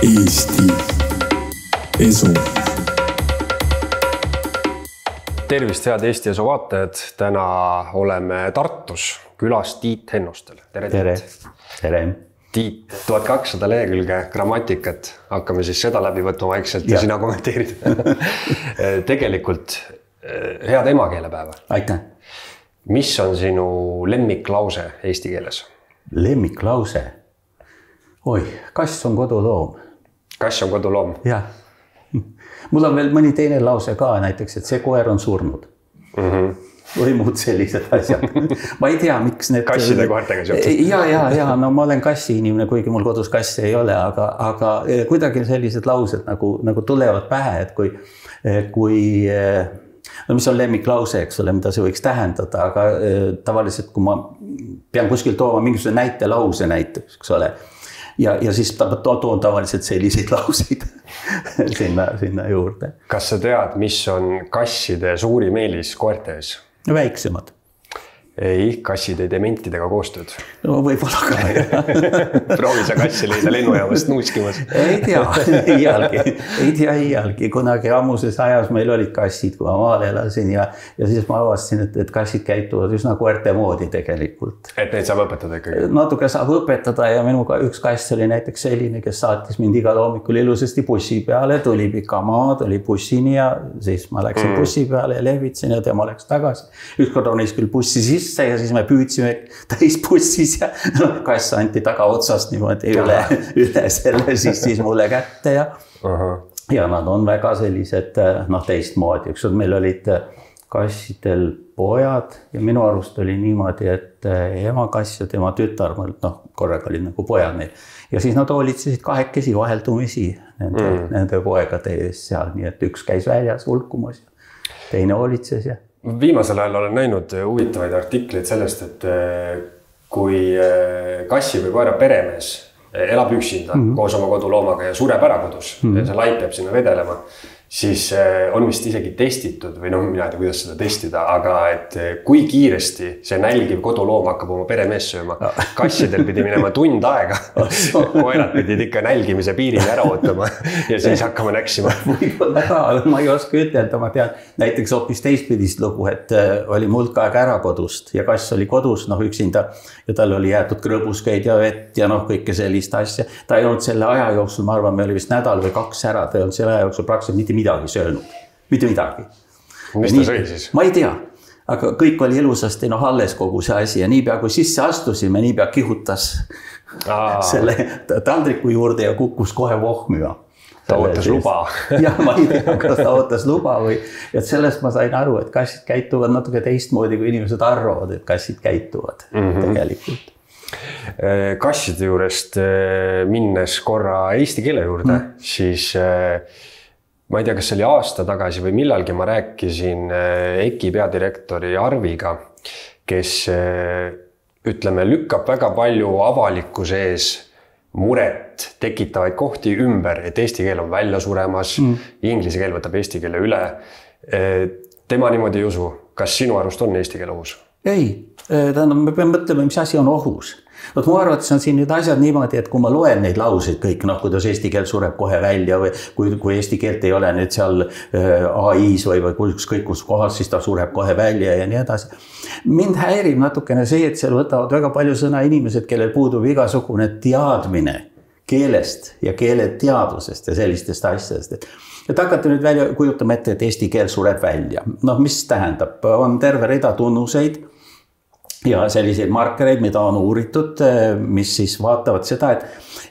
Eesti Esu. Tervist, head Eesti Esu vaatajad. Täna oleme Tartus külas Tiit Hennostel. Tere. Tiit, 1200 lehekülge grammatikat. Hakkame siis seda läbi võtma vaikselt ja sina kommenteerid. Tegelikult head emakeelepäeva. Aitäh. Mis on sinu lemmiklause eesti keeles? Lemmiklause? Oi, kass on koduloom. Kass on koduloom? Jah. Mul on veel mõni teine lause ka, näiteks, et see koer on surnud. Või muud sellised asjad. Ma ei tea, miks need... Kasside koertega seotud? Ja, no ma olen kassi inimene, kuigi mul kodus kassi ei ole, aga kuidagi sellised laused nagu tulevad pähe, et kui no mis on lemmiklause, eks ole, mida see võiks tähendada, aga tavaliselt, kui ma pean kuskil tooma mingisuguse näitelause näiteks, eks ole, ja siis toon tavaliselt selliseid lauseid sinna juurde. Kas sa tead, mis on kasside suurim eelis koerte ees? Väiksemad. Ei, kassid ei tee mentidega koostööd. No võib-olla ka. Proovi sa kassi leida lennujaamast nuuskimas. Ei tea iialgi. Kunagi ammuses ajas meil olid kassid, kui ma maal elasin ja siis ma avastasin, et kassid käituvad üsna koerte moodi tegelikult. Et neid saab õpetada ikkagi? Natuke saab õpetada ja minuga üks kass oli näiteks selline, kes saatis mind igal hommikul ilusasti bussi peale, tuli pika maa, tuli bussini ja siis ma läksin bussi peale ja lehvitsin ja tema läks tagasi. Ükskord ronis küll bussi sisse ja siis me püüdsime täis bussis ja kass anti taga otsast niimoodi üle selle siis mulle kätte ja nad on väga sellised teistmoodi. Üks meil olid kassidel pojad ja minu arust oli niimoodi, et ema kass ja tema tütar, korraga olid nagu pojad neil. Ja siis nad hoolitsesid kahekesi vaheldumisi nende poegade ees seal, nii et üks käis väljas hulkumas ja teine hoolitses ja Viimasel ajal olen näinud huvitavaid artikleid sellest, et kui kassi või koera peremees elab üksinda koos oma koduloomaga ja sureb ära kodus ja see laip peab sinna vedelema, siis on vist isegi testitud või mina ei tea, kuidas seda testida, aga et kui kiiresti see nälgiv koduloom hakkab oma peremees sööma. Kassidel pidi minema tund aega. Koerad pidid ikka nälgimise piiril ära ootama ja siis hakkama näksima. Võib-olla ka, ma ei oska ütelda, ma tean näiteks hoopis teistpidist lugu, et oli mulk aeg ära kodust ja kass oli kodus üksinda ja tal oli jäetud krõbuskeid ja vett ja kõike sellist asja. Ta ei olnud selle aja jooksul, ma arvan, me oli vist nädal või 2 ära, ta ei olnud selle aja jooksul praktiliselt mitte midagi söönud. Mitte midagi. Mis ta sõi siis? Ma ei tea, aga kõik oli ilusasti alles kogu see asi ja niipea kui sisse astusime, niipea kihutas selle taldriku juurde ja kukkus kohe vohmüa. Ta ootas luba. Jah, ma ei tea, kas ta ootas luba või... Et sellest ma sain aru, et kassid käituvad natuke teistmoodi, kui inimesed arvavad, et kassid käituvad tegelikult. Kasside juurest minnes korra eesti keele juurde, siis ma ei tea, kas see oli aasta tagasi või millalgi ma rääkisin EKI peadirektori Arviga, kes lükkab väga palju avalikkuse ees muret tekitavaid kohti ümber, et eesti keel on välja suremas, inglise keel võtab eesti keele üle. Tema niimoodi ei usu. Kas sinu arust on eesti keele ohus? Ei, me peame mõtlema, mis asi on ohus. Mu arvates on siin nüüd asjad niimoodi, et kui ma loen neid lauseid kõik, kuidas eesti keel sureb kohe välja või kui eesti keelt ei ole nüüd seal AI-s või kõik kus kohas, siis ta sureb kohe välja ja nii edasi. Mind häirib natukene see, et seal võtavad väga palju sõna inimesed, kellel puudub igasugune teadmine keelest ja keeleteadusest ja sellistest asjadest. Et hakata nüüd välja kujutama ette, et eesti keel sureb välja. Mis tähendab? On terve rida tunnuseid ja selliseid markereid, mida on uuritud, mis siis vaatavad seda,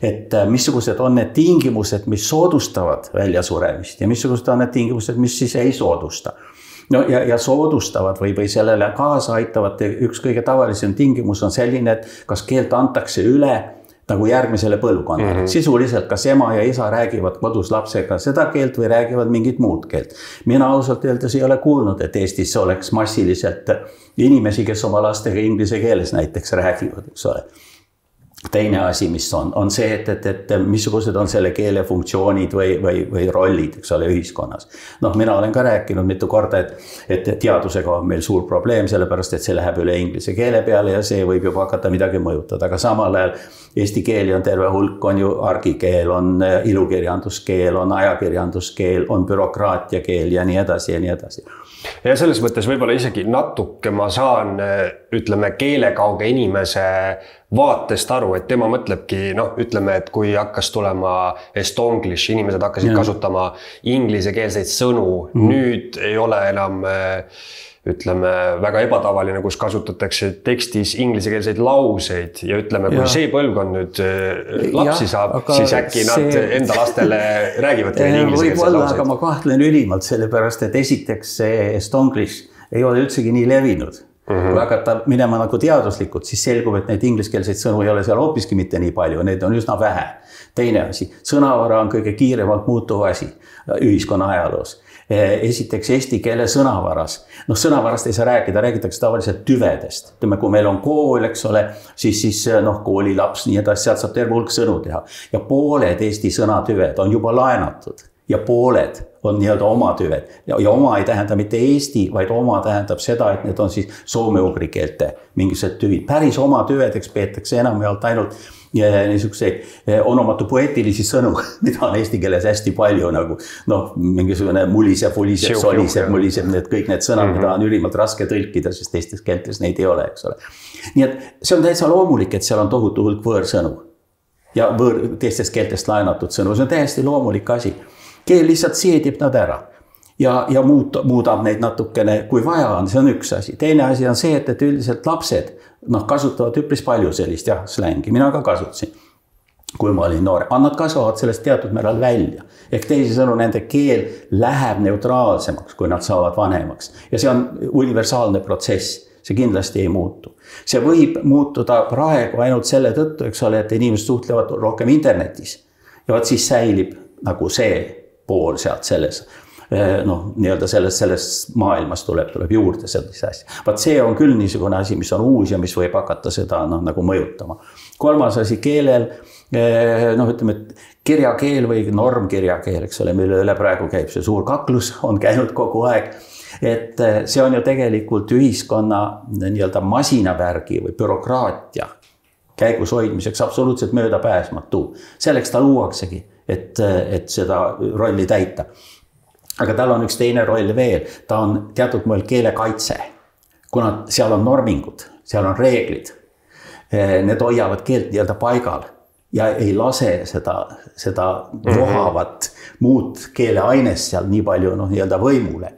et missugused on need tingimused, mis soodustavad väljasuremist ja missugused on need tingimused, mis siis ei soodusta. Ja soodustavad või sellele kaasa aitavad üks kõige tavalisem tingimus on selline, et kas keelt antakse üle nagu järgmisele põlvkonnale. Sisuliselt, kas ema ja isa räägivad kodus lapsega seda keelt või räägivad mingit muud keelt. Mina ausalt öeldes ei ole kuulnud, et Eestis oleks massiliselt inimesi, kes oma lastega inglise keeles näiteks räägivad, eks ole. teine asi, mis on see, et missugused on selle keele funktsioonid või rollid, eks ole, ühiskonnas. Noh, mina olen ka rääkinud mitu korda, et teadusega on meil suur probleem, sellepärast et see läheb üle inglise keele peale ja see võib juba hakata midagi mõjutada, aga samal ajal eesti keeli on terve hulk, on ju argikeel, on ilukirjanduskeel, on ajakirjanduskeel, on bürokraatia keel ja nii edasi ja nii edasi. Ja selles mõttes võib-olla isegi natuke ma saan, ütleme, keelekauge inimese vaatest aru, et tema mõtlebki, noh, ütleme, et kui hakkas tulema estonglish, inimesed hakkasid kasutama inglisekeelseid sõnu, nüüd ei ole enam, ütleme, väga ebatavaline, kus kasutatakse tekstis inglisekeelseid lauseid ja ütleme, kui see põlvkond nüüd lapsi saab, siis äkki nad enda lastele räägivadki inglisekeelseid lauseid. Aga ma kahtlen ülimalt, sellepärast, et esiteks see estonglish ei ole üldsegi nii levinud. Kui hakata minema nagu teaduslikult, siis selgub, et neid ingliskeelseid sõnu ei ole seal hoopiski mitte nii palju, neid on üsna vähe. Teine asi, sõnavara on kõige kiiremalt muutuv asi ühiskonna ajaloos. Esiteks eesti keele sõnavaras. Noh, sõnavarast ei saa rääkida, räägitakse tavaliselt tüvedest. Ütleme, kui meil on kool, eks ole, siis noh, koolilaps, nii edasi, sealt saab terve hulk sõnu teha. Ja pooled eesti sõnatüved on juba laenatud ja pooled on nii-öelda oma tüved. Ja oma ei tähenda mitte eesti, vaid oma tähendab seda, et need on siis soome-ugri keelte mingisugused tüvid. Päris oma tüvedeks peetakse enamjaolt ainult niisuguseid onomatu poeetilisi sõnu, mida on eesti keeles hästi palju nagu noh, mingisugune muliseb, fuliseb, soliseb, muliseb, kõik need sõnad, mida on ülimalt raske tõlkida, sest teistes keeltes neid ei ole, eks ole. Nii et see on täitsa loomulik, et seal on tohutu hulk võõrsõnu ja teistest keeltest laenatud sõnu, see on täiesti loomulik asi. Keel lihtsalt seedib nad ära ja muudab neid natukene, kui vaja on, see on üks asi. Teine asi on see, et üldiselt lapsed kasutavad üpris palju sellist slängi, mina ka kasutasin, kui ma olin noor. Nad kasvavad sellest teatud määral välja. Ehk teisisõnu, nende keel läheb neutraalsemaks, kui nad saavad vanemaks. Ja see on universaalne protsess. See kindlasti ei muutu. See võib muutuda praegu ainult selle tõttu, eks ole, et inimesed suhtlevad rohkem internetis. Ja vaat siis säilib nagu see pool sealt selles, noh, nii-öelda selles maailmas tuleb juurde sellise asja. Vaat see on küll niisugune asi, mis on uus ja mis võib hakata seda nagu mõjutama. Kolmas asi keelel, noh, ütleme, et kirjakeel või normkirjakeel, eks ole, mille üle praegu käib see suur kaklus, on käinud kogu aeg. Et see on ju tegelikult ühiskonna nii-öelda masinavärgi või bürokraatia käigus hoidmiseks absoluutselt möödapääsmatu. Selleks ta luuaksegi, et seda rolli täita. Aga tal on üks teine roll veel. Ta on teatud moel keelekaitse. Kuna seal on normingud, seal on reeglid, need hoiavad keelt nii-öelda paigal ja ei lase seda vohavat muud keeleainest seal nii palju nii-öelda võimule.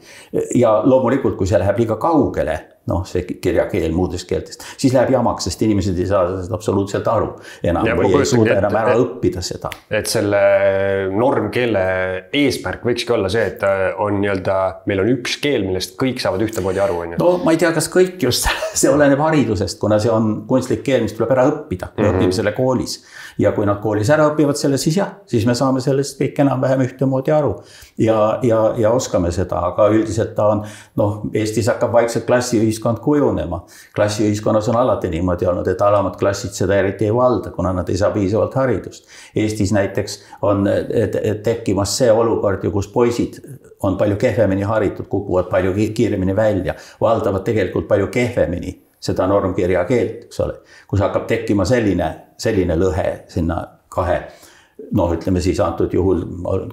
Ja loomulikult, kui see läheb liiga kaugele, noh, see kirjakeel muudest keeltest, siis läheb jamaks, sest inimesed ei saa seda absoluutselt aru enam või ei suuda enam ära õppida seda. Et selle normkeele eesmärk võikski olla see, et on nii-öelda, meil on üks keel, millest kõik saavad ühtemoodi aru. No ma ei tea, kas kõik just, see oleneb haridusest, kuna see on kunstlik keel, mis tuleb ära õppida, me õpime selle koolis. Ja kui nad koolis ära õpivad selle, siis jah, siis me saame sellest kõik enam-vähem ühtemoodi aru ja oskame seda, aga üldiselt ta on, noh, Eestis hakkab vaikselt klassiühiskond kujunema. Klassiühiskonnas on alati niimoodi olnud, et alamad klassid seda eriti ei valda, kuna nad ei saa piisavalt haridust. Eestis näiteks on tekkimas see olukord, kus poisid on palju kehvemini haritud, kukuvad palju kiiremini välja, valdavad tegelikult palju kehvemini seda normkirja keelt, eks ole, kus hakkab tekkima selline lõhe sinna kahe, noh, ütleme siis antud juhul,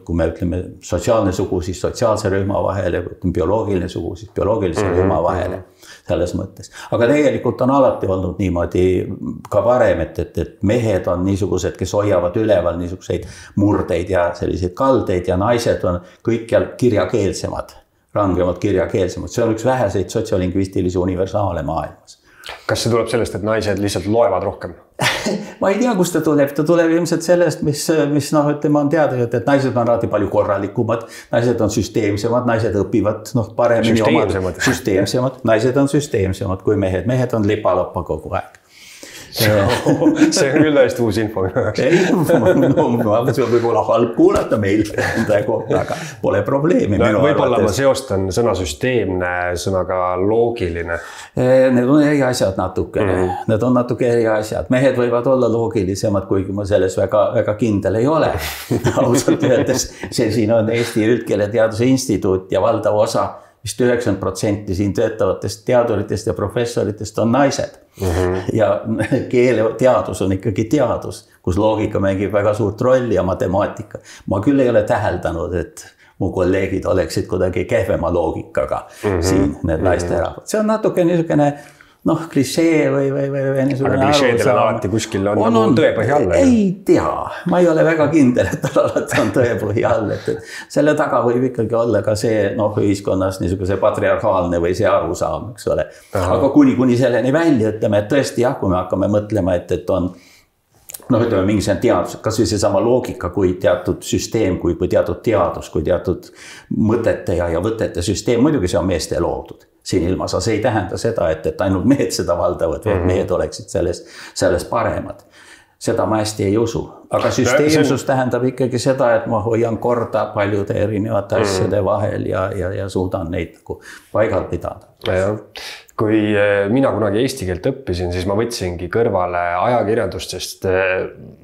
kui me ütleme sotsiaalne sugu, siis sotsiaalse rühma vahele, bioloogiline sugu, siis bioloogilise rühma vahele selles mõttes. Aga tegelikult on alati olnud niimoodi ka varem, et mehed on niisugused, kes hoiavad üleval niisuguseid murdeid ja selliseid kaldeid ja naised on kõikjal kirjakeelsemad, rangemalt kirjakeelsemad. See on üks väheseid sotsiolingvistilisi universaale maailmas. Kas see tuleb sellest, et naised lihtsalt loevad rohkem? Ma ei tea, kust ta tuleb ilmselt sellest, mis noh, ütleme on teada, et naised on alati palju korralikumad, naised on süsteemsemad, naised õpivad paremini süsteemsemad, naised on süsteemsemad kui mehed on lipaloppa kogu aeg. see on küll täiesti uus info. Ei, see võib olla halb kuulata meil enda kohta, aga pole probleemi. Võib-olla ma seostan sõna süsteemne sõnaga loogiline. Need on eri asjad natukene. Need on natuke eri asjad. Mehed võivad olla loogilisemad, kuigi ma selles väga kindel ei ole. Ausalt öeldes, siin on Eesti Üldkeeleteaduse Instituut ja valdav osa vist 90% siin töötavatest teaduritest ja professoritest on naised. Ja keeleteadus on ikkagi teadus, kus loogika mängib väga suurt rolli ja matemaatika. Ma küll ei ole täheldanud, et mu kolleegid oleksid kuidagi kehvema loogikaga siin need naisterahvad. See on natuke niisugune klišee või niisugune aga klišeedel alati kuskil on nagu tõepõhi all. Ei tea, ma ei ole väga kindel, et alati on tõepõhi all. Et selle taga võib ikkagi olla ka see ühiskonnas niisuguse patriarhaalne või see arusaam, eks ole. Aga kuni selleni välja ütleme, et tõesti jah, kui me hakkame mõtlema, et on ütleme mingisugune teadus, kas või see sama loogika, kui teatud süsteem, kui teatud teadus, kui teatud mõtete ja võtete süsteem, muidugi see on meeste loodud. Siin ilmas, see ei tähenda seda, et ainult mehed seda valdavad, või mehed oleksid selles paremad. Seda ma hästi ei usu. Aga süsteemsus tähendab ikkagi seda, et ma hoian korda paljude erinevate asjade vahel ja suudan neid paigal pidada. Ja. Kui mina kunagi eesti keelt õppisin, siis ma võtsingi kõrvale ajakirjandust, sest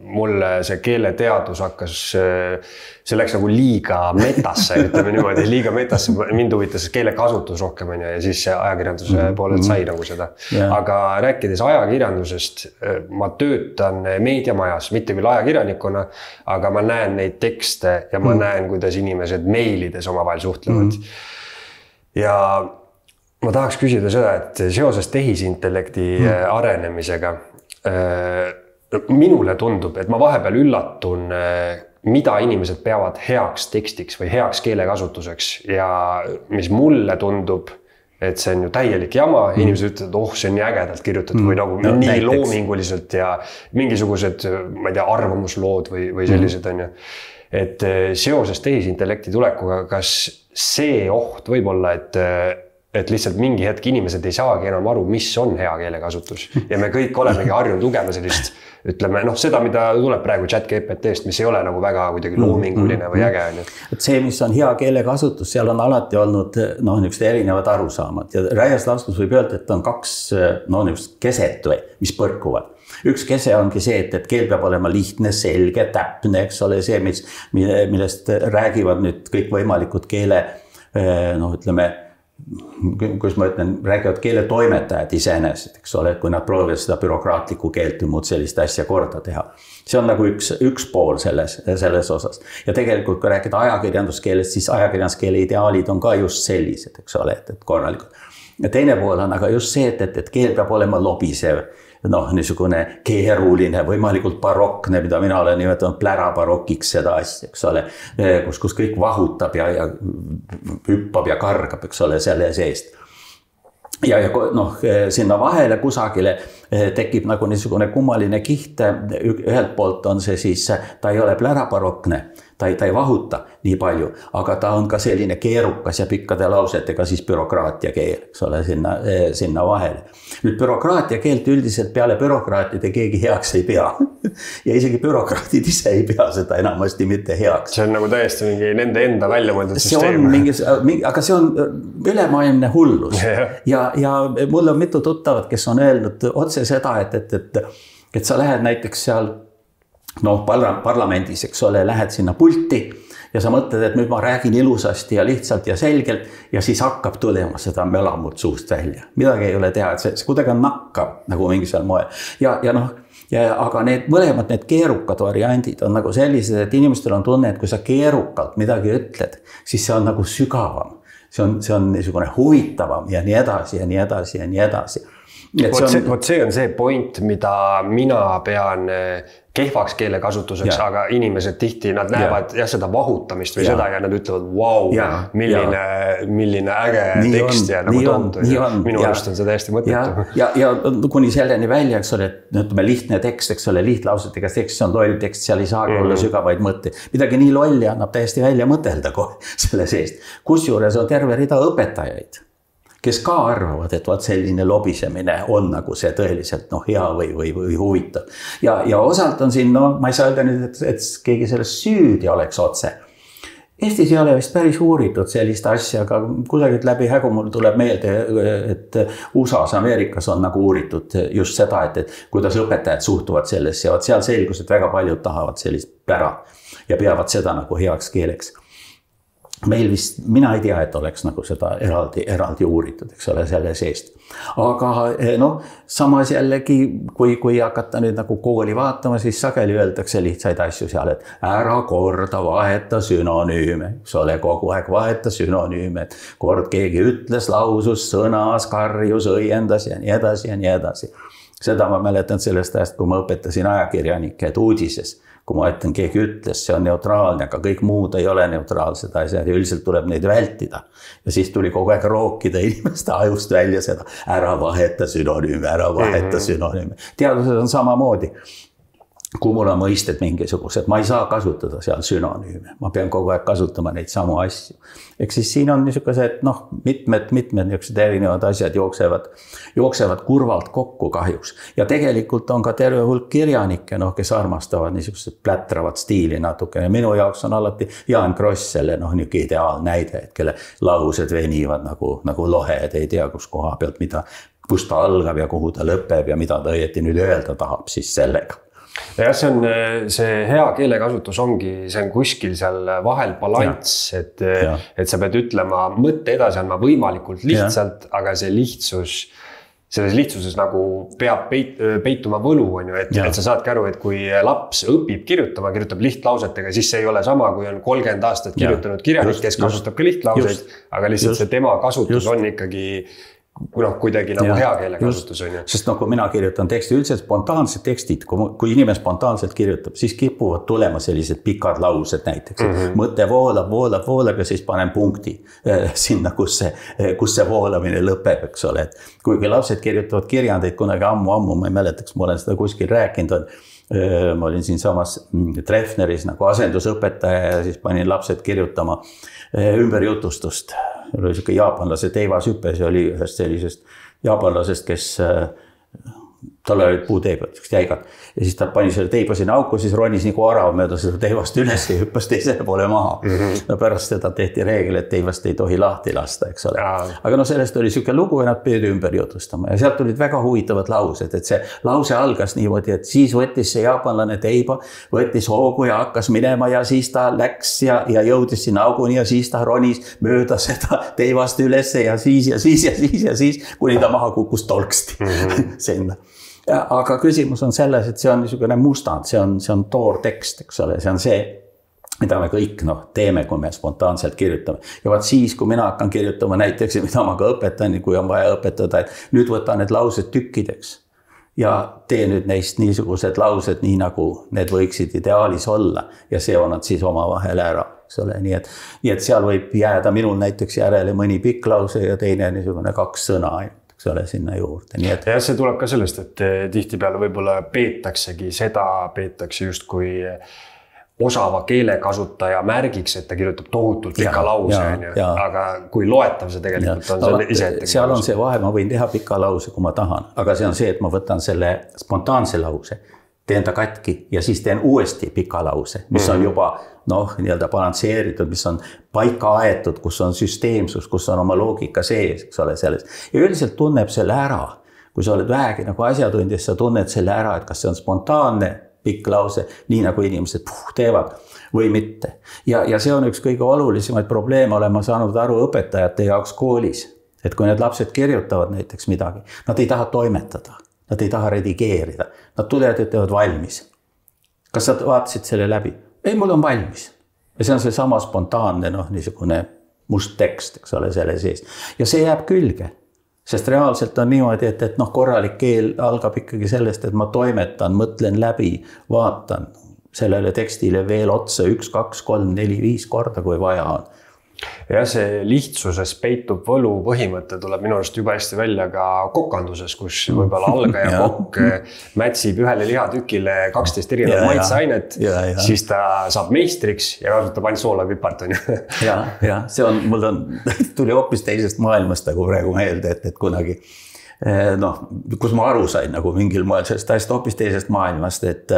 mulle see keeleteadus hakkas, see läks nagu liiga metasse, ütleme niimoodi, liiga metasse, mind huvitas keelekasutus rohkem ja siis see ajakirjanduse poolelt sai nagu seda. Aga rääkides ajakirjandusest, ma töötan meediamajas, mitte küll ajakirjanikuna, aga ma näen neid tekste ja ma näen, kuidas inimesed meilides omavahel suhtlevad. Ja ma tahaks küsida seda, et seoses tehisintellekti arenemisega minule tundub, et ma vahepeal üllatun, mida inimesed peavad heaks tekstiks või heaks keelekasutuseks ja mis mulle tundub, et see on ju täielik jama, inimesed ütlevad, see on nii ägedalt kirjutatud või nagu nii loominguliselt ja mingisugused, ma ei tea, arvamuslood või sellised on ju. Et seoses tehisintellekti tulekuga, kas see oht võib olla, et lihtsalt mingi hetk inimesed ei saagi enam aru, mis on hea keelekasutus ja me kõik olemegi harjunud lugema sellist, ütleme, seda, mida tuleb praegu ChatGPT-st, mis ei ole nagu väga kuidagi loominguline või äge. Et see, mis on hea keelekasutus, seal on alati olnud niisugused erinevad arusaamad ja Räias laastus võib öelda, et on kaks niisugust keset või, mis põrkuvad. Üks kese ongi see, et keel peab olema lihtne, selge, täpne, eks ole see, millest räägivad nüüd kõik võimalikud keele, ütleme, kus ma ütlen, räägivad keeletoimetajad iseenesest, eks ole, kui nad proovivad seda bürokraatlikku keelt või muud sellist asja korda teha. See on nagu üks pool selles osas. Ja tegelikult, kui rääkida ajakirjanduskeelest, siis ajakirjanduskeele ideaalid on ka just sellised, eks ole, et korralikult. Ja teine pool on aga just see, et keel peab olema lobisev, niisugune keeruline, võimalikult barokne, mida mina olen nimetanud plärabarokiks seda asja, eks ole, kus kõik vahutab ja hüppab ja kargab, eks ole, selle seest. Ja sinna vahele kusagile tekib nagu niisugune kummaline kiht, ühelt poolt on see siis, ta ei ole plärabarokne, ta ei vahuta nii palju, aga ta on ka selline keerukas ja pikkade lausetega siis bürokraatia keel, eks ole, sinna vahele. Nüüd bürokraatia keelt üldiselt peale bürokraatide keegi heaks ei pea. Ja isegi bürokraatid ise ei pea seda enamasti mitte heaks. See on nagu täiesti mingi nende enda välja mõeldud süsteem. Aga see on ülemaailmne hullus. Ja mul on mitu tuttavat, kes on öelnud otse seda, et sa lähed näiteks seal parlamendis, eks ole, lähed sinna pulti ja sa mõtled, et nüüd ma räägin ilusasti ja lihtsalt ja selgelt ja siis hakkab tulema seda mölamut suust välja. Midagi ei ole teha, et see kuidagi on nakkav nagu mingisel moel. Aga need mõlemad, need keerukad variandid on nagu sellised, et inimestel on tunne, et kui sa keerukalt midagi ütled, siis see on nagu sügavam. See on niisugune huvitavam ja nii edasi ja nii edasi ja nii edasi. See on see point, mida mina pean kehvaks keelekasutuseks, aga inimesed tihti, nad näevad seda vahutamist või seda ja nad ütlevad, wow, milline äge tekst ja nagu toondu. Minu arust on see täiesti mõttetu. Ja kuni selleni välja, eks ole, et lihtne tekst, eks ole, lihtlausetega tekst, see on loll tekst, seal ei saagi olla sügavaid mõtteid. Midagi nii lolli annab täiesti välja mõtelda kohe selle seest. Kusjuures on terve rida õpetajaid, kes ka arvavad, et vaat selline lobisemine on nagu see tõeliselt hea või huvitav. Ja osalt on siin, ma ei saa öelda nüüd, et keegi sellest süüdi oleks otse. Eestis ei ole vist päris uuritud sellist asja, aga kusagilt läbi hägu mul tuleb meelde, et USA-s, Ameerikas on nagu uuritud just seda, et kuidas õpetajad suhtuvad sellesse ja seal selgus, et väga paljud tahavad sellist pära ja peavad seda nagu heaks keeleks. Meil vist, mina ei tea, et oleks nagu seda eraldi uuritud, eks ole, selle seest. Aga samas jällegi, kui hakata nüüd nagu kooli vaatama, siis sageli öeldakse lihtsaid asju seal, et ära korda, vaheta sünonüüme, eks ole, kogu aeg vaheta sünonüüme, et kord keegi ütles, lausus, sõnas, karjus, õiendas ja nii edasi ja nii edasi. Seda ma mäletan sellest ajast, kui ma õpetasin ajakirjanikke, et uudises, kui ma ütlen, keegi ütles, see on neutraalne, aga kõik muud ei ole neutraalsed asjad ja üldiselt tuleb neid vältida. Ja siis tuli kogu aeg rookida inimeste ajust välja seda, ära vaheta sünonüüme, ära vaheta sünonüüme. Teadused on samamoodi. Kui mul on mõisted mingisugused, ma ei saa kasutada seal sünonüüme, ma pean kogu aeg kasutama neid samu asju. Eks siis siin on niisugused, mitmed niisugused erinevad asjad jooksevad kurvalt kokku kahjuks. Ja tegelikult on ka terve hulk kirjanikke, kes armastavad niisugused plätravat stiili natuke. Ja minu jaoks on alati Jaan Kross selle niisugune ideaalnäide, et kelle laused venivad nagu lohed, ei tea kus koha pealt, kus ta algab ja kuhu ta lõpeb ja mida ta õieti nüüd öelda tahab siis sellega. Ja see hea keelekasutus ongi, see on kuskil seal vahel balanss, et sa pead ütlema mõtte edasi andma võimalikult lihtsalt, aga see lihtsus, selles lihtsuses nagu peab peituma võlu, et sa saadki aru, et kui laps õpib kirjutab lihtlausetega, siis see ei ole sama, kui on 30 aastat kirjutanud kirjanik, kes kasutab ka lihtlauseid, aga lihtsalt see tema kasutus on ikkagi kuidagi nagu hea keele kasutus on. Sest kui mina kirjutan teksti, üldiselt spontaansed tekstid, kui inimene spontaanselt kirjutab, siis kipuvad tulema sellised pikad laused näiteks. Mõte voolab ja siis panen punkti sinna, kus see voolamine lõpeb, eks ole. Kuigi lapsed kirjutavad kirjandeid kunagi ammu, ma ei mäletaks, ma olen seda kuskil rääkinud, ma olin siin samas Treffneris nagu asendusõpetaja ja siis panin lapsed kirjutama ümberjutustust. Oli siuke jaapanlase teivas hüpe, see oli ühest sellisest jaapanlasest, kes tal olid puuteibad, jäigad. Ja siis ta pani selle teiba sinna auku, siis ronis nagu arav mööda seda teivast üles ja hüppas teisele poole maha. No pärast seda tehti reegel, et teivast ei tohi lahti lasta, eks ole. Aga sellest oli siuke lugu ja nad püüdi ümber jutustama. Ja sealt tulid väga huvitavad laused, et see lause algas niimoodi, et siis võttis see jaapanlane teiba, võttis hoogu ja hakkas minema ja siis ta läks ja jõudis sinna auguni ja siis ta ronis mööda seda teivast üles ja siis, kuni ta maha kukkus tolksti sinna. Aga küsimus on selles, et see on niisugune mustand, see on toor tekst, eks ole, see on see, mida me kõik teeme, kui me spontaanselt kirjutame. Ja vaat siis, kui mina hakkan kirjutama näiteks, mida ma ka õpetan, kui on vaja õpetada, et nüüd võta need laused tükkideks ja tee nüüd neist niisugused laused nii, nagu need võiksid ideaalis olla ja seo nad siis oma vahel ära. Nii et seal võib jääda minul näiteks järele mõni pikk lause ja teine niisugune 2 sõna ainult. Ole sinna juurde. Nii et... Ja see tuleb ka sellest, et tihtipeale võib-olla peetakse just kui osava keelekasutaja märgiks, et ta kirjutab tohutult pika lause, aga kui loetav see tegelikult on selle ise ette. Seal on see vahe, ma võin teha pika lause, kui ma tahan, aga see on see, et ma võtan selle spontaanse lause, teen ta katki ja siis teen uuesti pika lause, mis on juba nii-öelda balansseeritud, mis on paika aetud, kus on süsteemsus, kus on oma loogika sees, eks ole selles. Ja üldiselt tunneb selle ära, kui sa oled vähegi nagu asjatundjas, sa tunned selle ära, et kas see on spontaanne pikk lause, nii nagu inimesed teevad või mitte. Ja see on üks kõige olulisemaid probleeme, olen ma saanud aru õpetajate jaoks koolis, et kui need lapsed kirjutavad näiteks midagi, nad ei taha toimetada. Nad ei taha redigeerida. Nad tulevad ja ütlevad valmis. Kas sa vaatasid selle läbi? Ei, mul on valmis. Ja see on see sama spontaanne, niisugune must tekst, eks ole, selle sees. Ja see jääb külge. Sest reaalselt on niimoodi, et korralik keel algab ikkagi sellest, et ma toimetan, mõtlen läbi, vaatan sellele tekstile veel otsa 1, 2, 3, 4, 5 korda, kui vaja on. Ja see lihtsuses peitub võlu põhimõte tuleb minu arust juba hästi välja ka kokanduses, kus võib-olla algaja kokk mätsib ühele lihatükile 12 erinevat maitseainet, siis ta saab meistriks ja kasutab ainult soola pipart. Ja see on, mul tuli hoopis teisest maailmast nagu praegu meelde, et kunagi kus ma aru sain nagu mingil moel sellest asjast hoopis teisest maailmast, et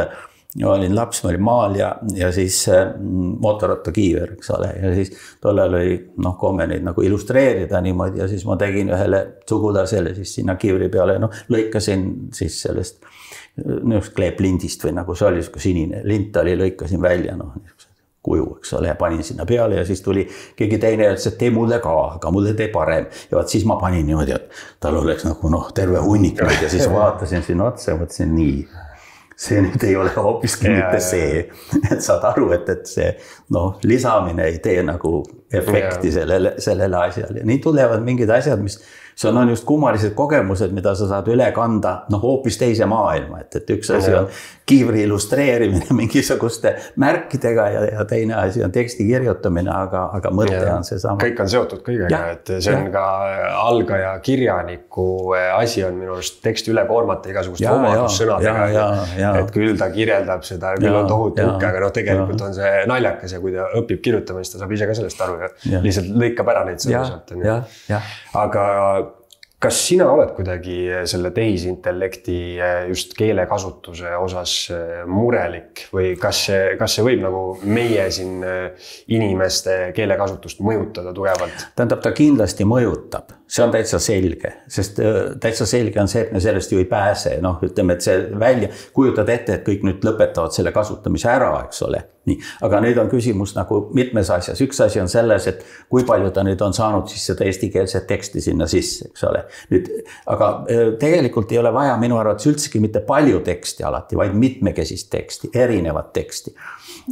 olin laps, ma olin maal ja siis mootorrattakiiver, eks ole, ja siis tollal oli komme neid nagu illustreerida niimoodi ja siis ma tegin ühele sugulasele siis sinna kiivri peale, lõikasin siis sellest kleeplindist või nagu see oli sinine lint oli, lõikasin välja, kuju, eks ole, ja panin sinna peale ja siis tuli keegi teine ja ütles, et tee mulle ka, aga mulle tee parem. Ja vaat siis ma panin niimoodi, et tal oleks nagu terve hunnik neid ja siis vaatasin sinna otsa ja mõtlesin nii. See nüüd ei ole hoopiski mitte see, et saad aru, et see lisamine ei tee nagu efekti sellele asjale. Nii tulevad mingid asjad, mis see on just kummalised kogemused, mida sa saad üle kanda hoopis teise maailma, et üks asi on kiivri illustreerimine mingisuguste märkidega ja teine asi on teksti kirjutamine, aga mõte on see sama. Kõik on seotud kõigega, et see on ka algaja kirjaniku asi on minu arust teksti üle koormata igasuguste omadussõnadega, et küll ta kirjeldab seda, küll on tohutu uhke, aga tegelikult on see naljakas ja kui ta õpib kirjutama, siis ta saab ise ka sellest aru ja lihtsalt lõikab ära neid sõnu. Aga kas sina oled kuidagi selle tehisintellekti just keelekasutuse osas murelik või kas see võib nagu meie siin inimeste keelekasutust mõjutada tugevalt? Tähendab, ta kindlasti mõjutab. See on täitsa selge, sest täitsa selge on see, et me sellest ju ei pääse. Ütleme, et see välja, kujutad ette, et kõik nüüd lõpetavad selle kasutamise ära, eks ole. Nii. Aga nüüd on küsimus nagu mitmes asjas. Üks asi on selles, et kui palju ta nüüd on saanud siis seda eestikeelset teksti sinna sisse, eks ole. Aga tegelikult ei ole vaja minu arvates üldsegi mitte palju teksti alati, vaid mitmekesist teksti, erinevat teksti.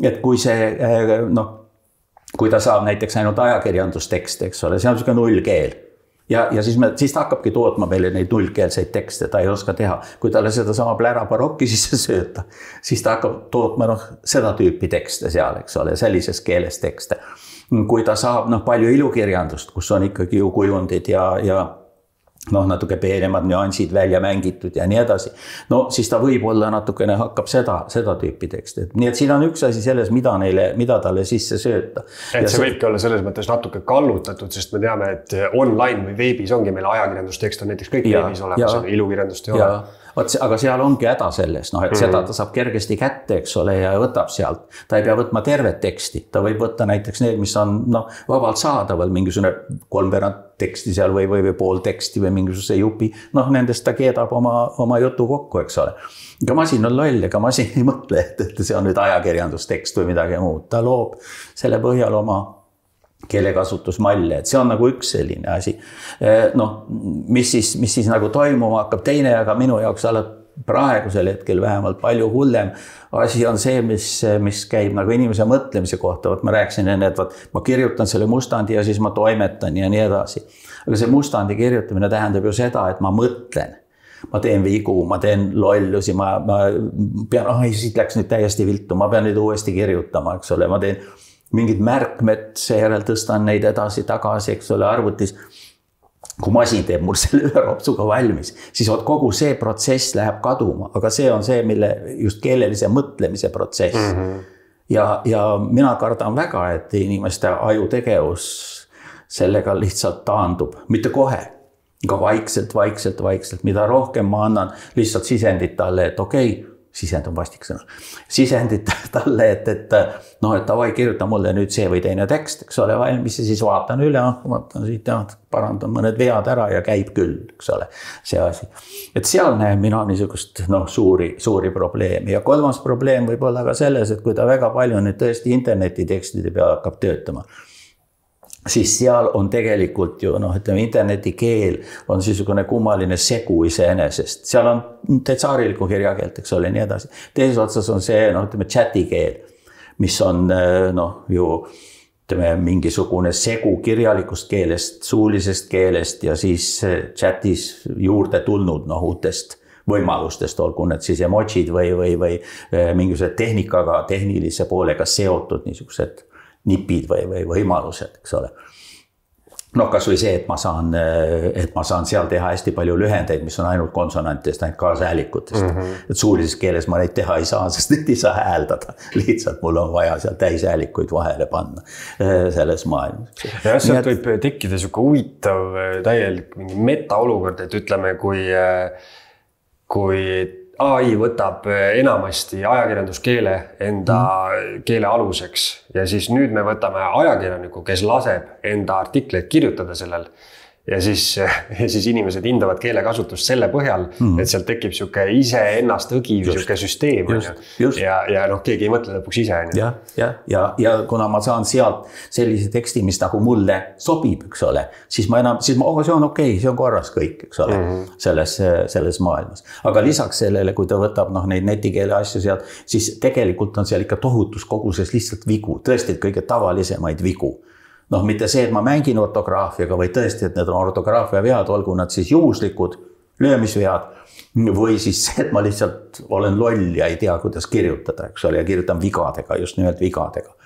Et kui see, kui ta saab näiteks ainult ajakirjandustekste, eks ole, see on selline nullkeel. Ja siis ta hakkabki tootma meile neid nullkeelseid tekste, ta ei oska teha. Kui talle seda sama plära barokki sisse sööta, siis ta hakkab tootma seda tüüpi tekste seal, eks ole, sellises keeles tekste. Kui ta saab palju ilukirjandust, kus on ikkagi ju kujundid ja natuke peenemad nüansid välja mängitud ja nii edasi. Siis ta võib-olla natukene hakkab seda tüüpi teksti. Nii et siin on üks asi selles, mida talle sisse sööta. Et see võibki olla selles mõttes natuke kallutatud, sest me teame, et online või veebis ongi meil ajakirjandustekst on näiteks kõik veebis olemas, ilukirjandust ei ole. Aga seal ongi häda selles, et seda ta saab kergesti kätte, eks ole, ja võtab sealt. Ta ei pea võtma tervet teksti, ta võib võtta näiteks need, mis on vabalt saadaval, mingisugune 3/4 teksti seal või pool teksti või mingisuguse jupi. Nendest ta keedab oma jutu kokku, eks ole. Aga masin on loll, ega masin ei mõtle, et see on nüüd ajakirjandustekst või midagi muud. Ta loob selle põhjal oma keelekasutusmalle, et see on nagu üks selline asi. Mis siis nagu toimuma hakkab teine, aga minu jaoks praegusel hetkel vähemalt palju hullem asi on see, mis käib nagu inimese mõtlemise kohta. Ma rääksin enne, et ma kirjutan selle mustandi ja siis ma toimetan ja nii edasi. Aga see mustandi kirjutamine tähendab ju seda, et ma mõtlen. Ma teen vigu, ma teen lollusi, ma pean, siit läks nüüd täiesti viltu, ma pean nüüd uuesti kirjutama, eks ole, ma teen mingid märkmed, seejärel tõstan neid edasi tagasi, eks ole, arvutis. Kui masin teeb mul selle ühe ropsuga valmis, siis kogu see protsess läheb kaduma, aga see on see, mille just keelelise mõtlemise protsess. Ja mina kardan väga, et inimeste ajutegevus sellega lihtsalt taandub, mitte kohe, aga vaikselt, mida rohkem ma annan lihtsalt sisendit talle, et okei, sisend on vastik sõna. Sisendit talle, et davai, kirjuta mulle nüüd see või teine tekst, eks ole, valmis ja siis vaatan üle, vaatan siit ja parandan mõned vead ära ja käib küll, eks ole, see asi. Et seal näen mina niisugust suuri probleemi. Ja kolmas probleem võib olla ka selles, et kui ta väga palju nüüd tõesti internetitekstide peale hakkab töötama, siis seal on tegelikult ju, internetikeel on niisugune kummaline segu iseenesest. Seal on tsaariliku kirjakeelt, eks ole, nii edasi. Teises otsas on see, chatikeel, mis on mingisugune segu kirjalikust keelest, suulisest keelest ja siis chatis juurde tulnud uutest võimalustest, olgu need siis emojid või mingisugused tehnikaga, tehnilise poolega seotud niisugused nipid või võimalused, eks ole. Noh, kas või see, et ma saan seal teha hästi palju lühendeid, mis on ainult konsonantidest, ainult kaashäälikutest. Et suulises keeles ma neid teha ei saa, sest neid ei saa hääldada. Lihtsalt mul on vaja seal täishäälikuid vahele panna selles maailmas. Ja sealt võib tekkida selline huvitav täielik mingi metaolukord, et ütleme, kui AI võtab enamasti ajakirjanduskeele enda keele aluseks ja siis nüüd me võtame ajakirjaniku, kes laseb enda artikleid kirjutada sellel ja siis inimesed hindavad keelekasutust selle põhjal, et sealt tekib siuke iseennast õgiv siuke süsteem ja noh, keegi ei mõtle lõpuks ise. Ja kuna ma saan sealt sellise teksti, mis nagu mulle sobib, eks ole, siis see on okei, see on korras kõik, eks ole, selles maailmas. Aga lisaks sellele, kui ta võtab neid netikeele asju sealt, siis tegelikult on seal ikka tohutus koguses lihtsalt vigu, tõesti kõige tavalisemaid vigu. Noh, mitte see, et ma mängin ortograafiaga või tõesti, et need on ortograafia vead, olgu nad siis juhuslikud löömisvead või siis see, et ma lihtsalt olen loll ja ei tea, kuidas kirjutada, eks ole, ja kirjutan vigadega, just nimelt vigadega.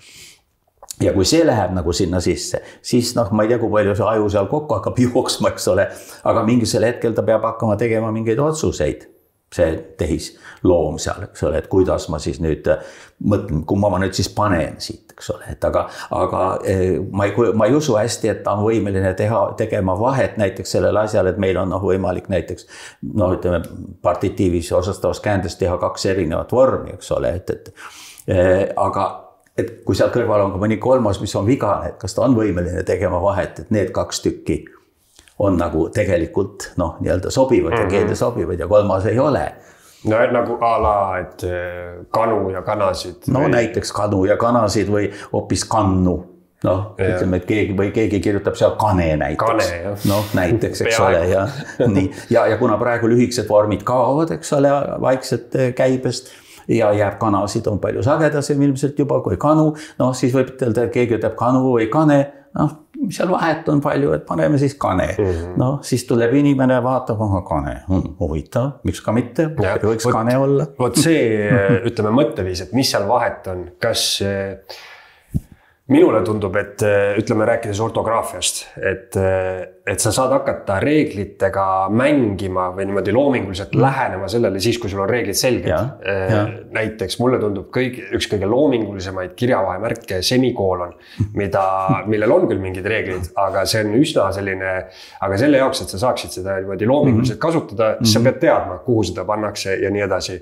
Ja kui see läheb nagu sinna sisse, siis ma ei tea, kui palju see aju seal kokku hakkab jooksma, eks ole, aga mingisel hetkel ta peab hakkama tegema mingeid otsuseid. See tehisloom seal, eks ole, et kuidas ma siis nüüd mõtlen, kumma ma nüüd siis panen siit, eks ole, et aga ma ei usu hästi, et ta on võimeline tegema vahet näiteks sellele asjale, et meil on võimalik näiteks, ütleme, partitiivis osastavas käändes teha 2 erinevat vormi, eks ole, aga et kui seal kõrval on ka mõni kolmas, mis on vigane, et kas ta on võimeline tegema vahet, et need 2 tükki on nagu tegelikult nii-öelda sobivad ja keelde sobivad ja kolmas ei ole. No nagu a la, et kanu ja kanasid. No näiteks kanu ja kanasid või hoopis kannu. Ütleme, et keegi kirjutab seal kane näiteks. Näiteks, eks ole. Ja kuna praegu lühikesed vormid kaovad, eks ole, vaikselt käibest ja jääb kanasid on palju sagedasem ilmselt juba kui kanu, siis võib ütelda, et keegi ütleb kanu või kane, seal vahet on palju, et paneme siis kane. Siis tuleb inimene, vaatab, kane, huvitav, miks ka mitte, võiks kane olla. Vot see, ütleme, mõtteviis, et mis seal vahet on, kas minule tundub, et ütleme, rääkides ortograafiast, et sa saad hakata reeglitega mängima või niimoodi loominguliselt lähenema sellele siis, kui sul on reeglid selged. Näiteks mulle tundub üks kõige loomingulisemaid kirjavahemärke semikoolon, millel on küll mingid reeglid, aga see on üsna selline, aga selle jaoks, et sa saaksid seda niimoodi loominguliselt kasutada, siis sa pead teadma, kuhu seda pannakse ja nii edasi.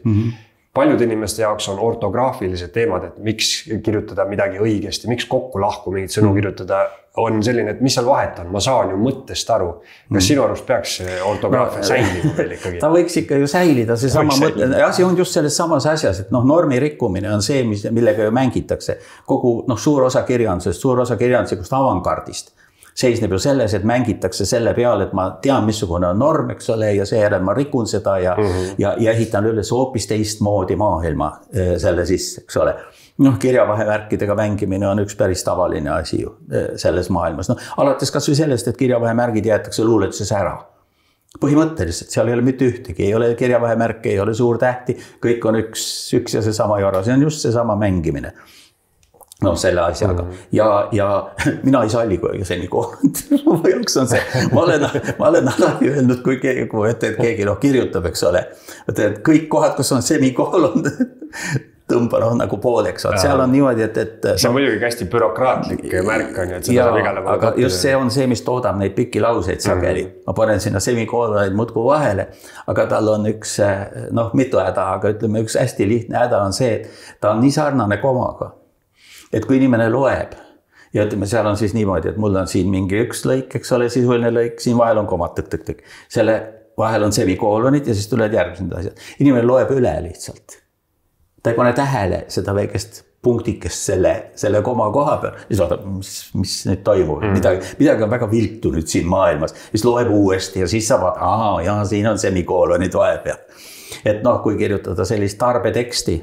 Paljud inimeste jaoks on ortograafilised teemad, et miks kirjutada midagi õigesti, miks kokku lahku mingit sõnu kirjutada, on selline, et mis seal vahet on, ma saan ju mõttest aru. Kas sinu arust peaks ortograafia säilida veel ikkagi? Ta võiks ikka ju säilida, see sama mõte. Asi on just selles samas asjas, et normi rikkumine on see, millega ju mängitakse. Kogu suur osa kirjanduslikust avangardist seisneb ju selles, et mängitakse selle peale, et ma tean, missugune on norm, eks ole, ja seejärel ma rikun seda ja ehitan üles hoopis teistmoodi maailma selle sisse, eks ole. Kirjavahemärkidega mängimine on üks päris tavaline asi ju selles maailmas. Alates kas või sellest, et kirjavahemärgid jäetakse luuletuses ära. Põhimõtteliselt, seal ei ole mitte ühtegi, ei ole kirjavahemärke, ei ole suur tähti, kõik on üks ja see sama jara, see on just see sama mängimine. Selle asjaga. Ja mina ei salli, kui semikoolond. Ma jaoks on see. Ma olen alati öelnud, kui keegi kirjutab, eks ole. Et kõik kohad, kus on semikoolond, tõmba nagu pooleks. Seal on niimoodi, et see on muidugi hästi bürokraatlik märk on, et seda saab igale aga just see on see, mis toodab neid pikki lauseid sageli. Ma panen sinna semikooloneid muudkui vahele, aga tal on üks, mitu häda, aga ütleme, üks hästi lihtne häda on see, et ta on nii sarnane komaga. Et kui inimene loeb ja ütleme, seal on siis niimoodi, et mul on siin mingi üks lõik, eks ole, sisuline lõik, siin vahel on komad, tõk. Selle vahel on semikoolonid ja siis tulevad järgmised asjad. Inimene loeb üle lihtsalt. Ta ei pane tähele seda väikest punktikest selle koma koha peal. Siis vaatab, mis nüüd toimub. Midagi on väga viltu nüüd siin maailmas. Siis loeb uuesti ja siis saab, siin on semikoolonid vahepeal. Et kui kirjutada sellist tarbeteksti,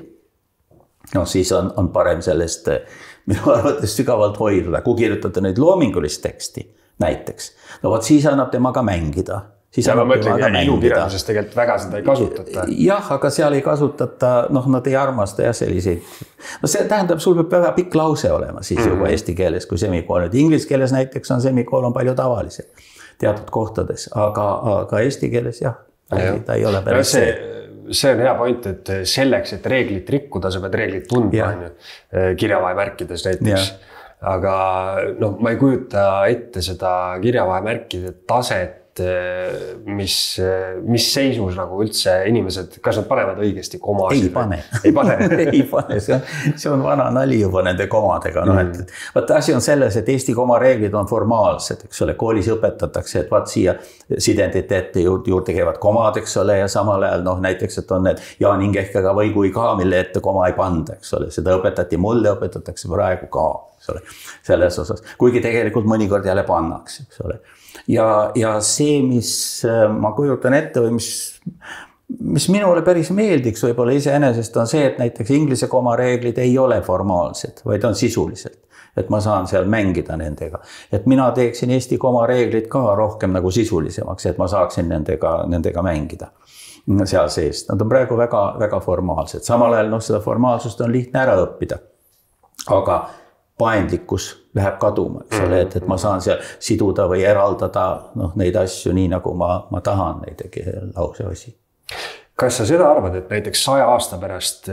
siis on parem sellest minu arvates sügavalt hoiduda. Kui kirjutada nüüd loomingulist teksti näiteks, siis annab temaga mängida. siis ja ma mõtlen, ilukirjanduses tegelikult väga seda ei kasutata. Jah, aga seal ei kasutata, nad ei armasta selliseid. No see tähendab, sul peab väga pikk lause olema siis juba eesti keeles kui semikool. Inglise keeles näiteks on semikool palju tavalisem teatud kohtades, aga eesti keeles jah, ta ei ole päris see on hea point, et selleks, et reeglit rikkuda, sa pead reeglit tundma kirjavahemärkides näiteks. Aga ma ei kujuta ette seda kirjavahemärkide taset, mis seisus nagu üldse inimesed, kas nad panevad õigesti komasid? Ei pane. Ei pane? Ei pane, see on vana nali juba nende komadega. Vaat asi on selles, et Eesti komareeglid on formaalsed, eks ole, koolis õpetatakse, et vaat siia sidentiteete juurde käivad komad, eks ole, ja samal ajal näiteks, et on need Jaan Ingehkaga või kui ka, mille ette koma ei panda, eks ole, seda õpetati mulle, õpetatakse praegu ka, eks ole, selles osas, kuigi tegelikult mõnikord jälle pannakse, eks ole. Ja see, mis ma kujutan ette või mis minule päris meeldiks võib-olla iseenesest on see, et näiteks inglise komareeglid ei ole formaalsed, vaid on sisuliselt. Et ma saan seal mängida nendega. Et mina teeksin Eesti komareeglid ka rohkem nagu sisulisemaks, et ma saaksin nendega mängida seal sees. Nad on praegu väga, väga formaalsed. Samal ajal seda formaalsust on lihtne ära õppida. Aga paindlikkus läheb kaduma, et ma saan seal siduda või eraldada neid asju nii, nagu ma tahan neid lause osi. Kas sa seda arvad, et näiteks 100 aasta pärast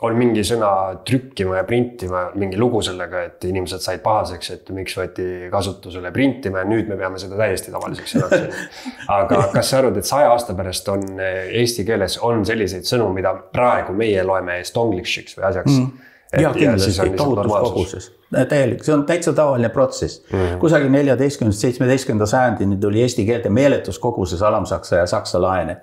on mingi sõna trükkima ja printima, mingi lugu sellega, et inimesed said pahaseks, et miks võeti kasutusele printima ja nüüd me peame seda täiesti tavaliseks sõnaks. Aga kas sa arvad, et 100 aasta pärast on eesti keeles on selliseid sõnu, mida praegu meie loeme estonglišiks või asjaks? Ja kindlasti tohutus koguses. Täielik, see on täitsa tavaline protsess. Kusagil 14-17 sajandini tuli eesti keelte meeletus koguses alamsaksa ja saksa laene.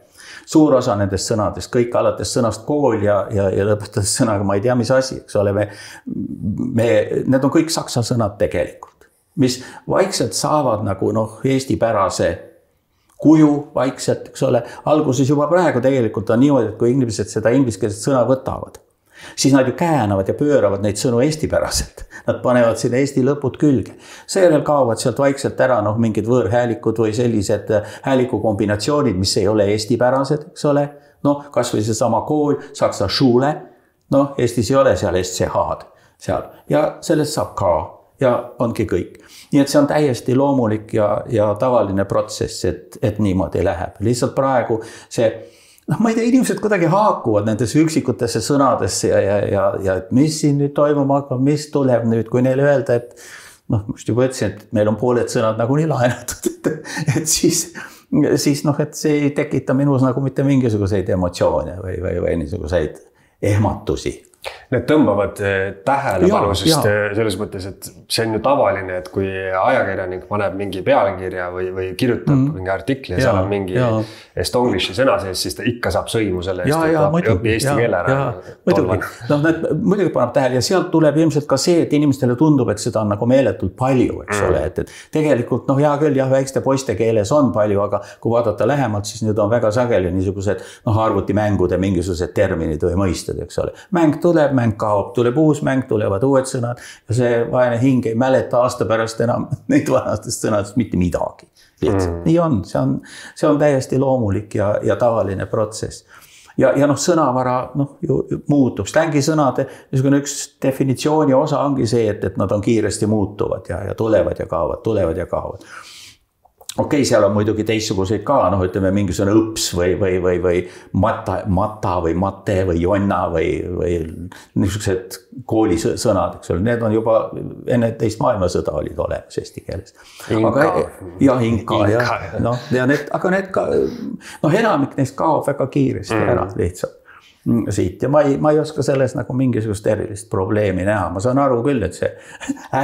Suur osa nendest sõnadest, kõik alates sõnast kool ja lõpetades sõnaga, ma ei tea, mis asi, eks ole, need on kõik saksa sõnad tegelikult, mis vaikselt saavad nagu eestipärase kuju vaikselt, eks ole, alguses juba praegu tegelikult on niimoodi, et kui inimesed seda ingliskeelset sõna võtavad, siis nad ju käänavad ja pööravad neid sõnu eestipäraselt. Nad panevad sinna eesti lõpud külge. Seejärel kaovad sealt vaikselt ära mingid võõrhäälikud või sellised häälikukombinatsioonid, mis ei ole eestipärased, eks ole. Kas või see sama kool, saksa Schule, Eestis ei ole seal SCH-d seal. Ja sellest saab ka ja ongi kõik. Nii et see on täiesti loomulik ja tavaline protsess, et niimoodi läheb. Lihtsalt praegu see ma ei tea, inimesed kuidagi haakuvad nendesse üksikutesse sõnadesse ja et mis siin nüüd toimuma hakkab, mis tuleb nüüd, kui neile öelda, et just juba ütlesin, et meil on pooled sõnad nagu nii laenatud, et siis et see ei tekita minus nagu mitte mingisuguseid emotsioone või niisuguseid ehmatusi. Need tõmbavad tähelepanu, sest selles mõttes, et see on ju tavaline, et kui ajakirjanik paneb mingi pealkirja või kirjutab mingi artikli ja seal on mingi estonglishi sõna sees, siis ta ikka saab sõimu selle eest, et õpi eesti keele ära. Muidugi paneb tähele ja sealt tuleb ilmselt ka see, et inimestele tundub, et seda on nagu meeletult palju, eks ole, et tegelikult hea küll, väikeste poiste keeles on palju, aga kui vaadata lähemalt, siis nüüd on väga sageli niisugused arvutimängude mingisugused terminid või mõisted, eks ole. Mäng tuleb, mäng kaob, tuleb uus mäng, tulevad uued sõnad ja see vaene hing ei mäleta aasta pärast enam neid vanastest sõnadest mitte midagi. Nii on, see on täiesti loomulik ja tavaline protsess. Ja sõnavara muutuks. Tängisõnade üks definitsiooni osa ongi see, et nad on kiiresti muutuvad ja tulevad ja kaovad. Okei, seal on muidugi teistsuguseid ka, ütleme mingisugune õps või mata või mate või jonna või niisugused koolisõnad, eks ole. Need on juba enne teist maailmasõda olid olemas eesti keeles. Inka. Aga need ka, enamik neist kaob väga kiiresti ära lihtsalt siit. Ja ma ei oska selles nagu mingisugust erilist probleemi näha. Ma saan aru küll, et see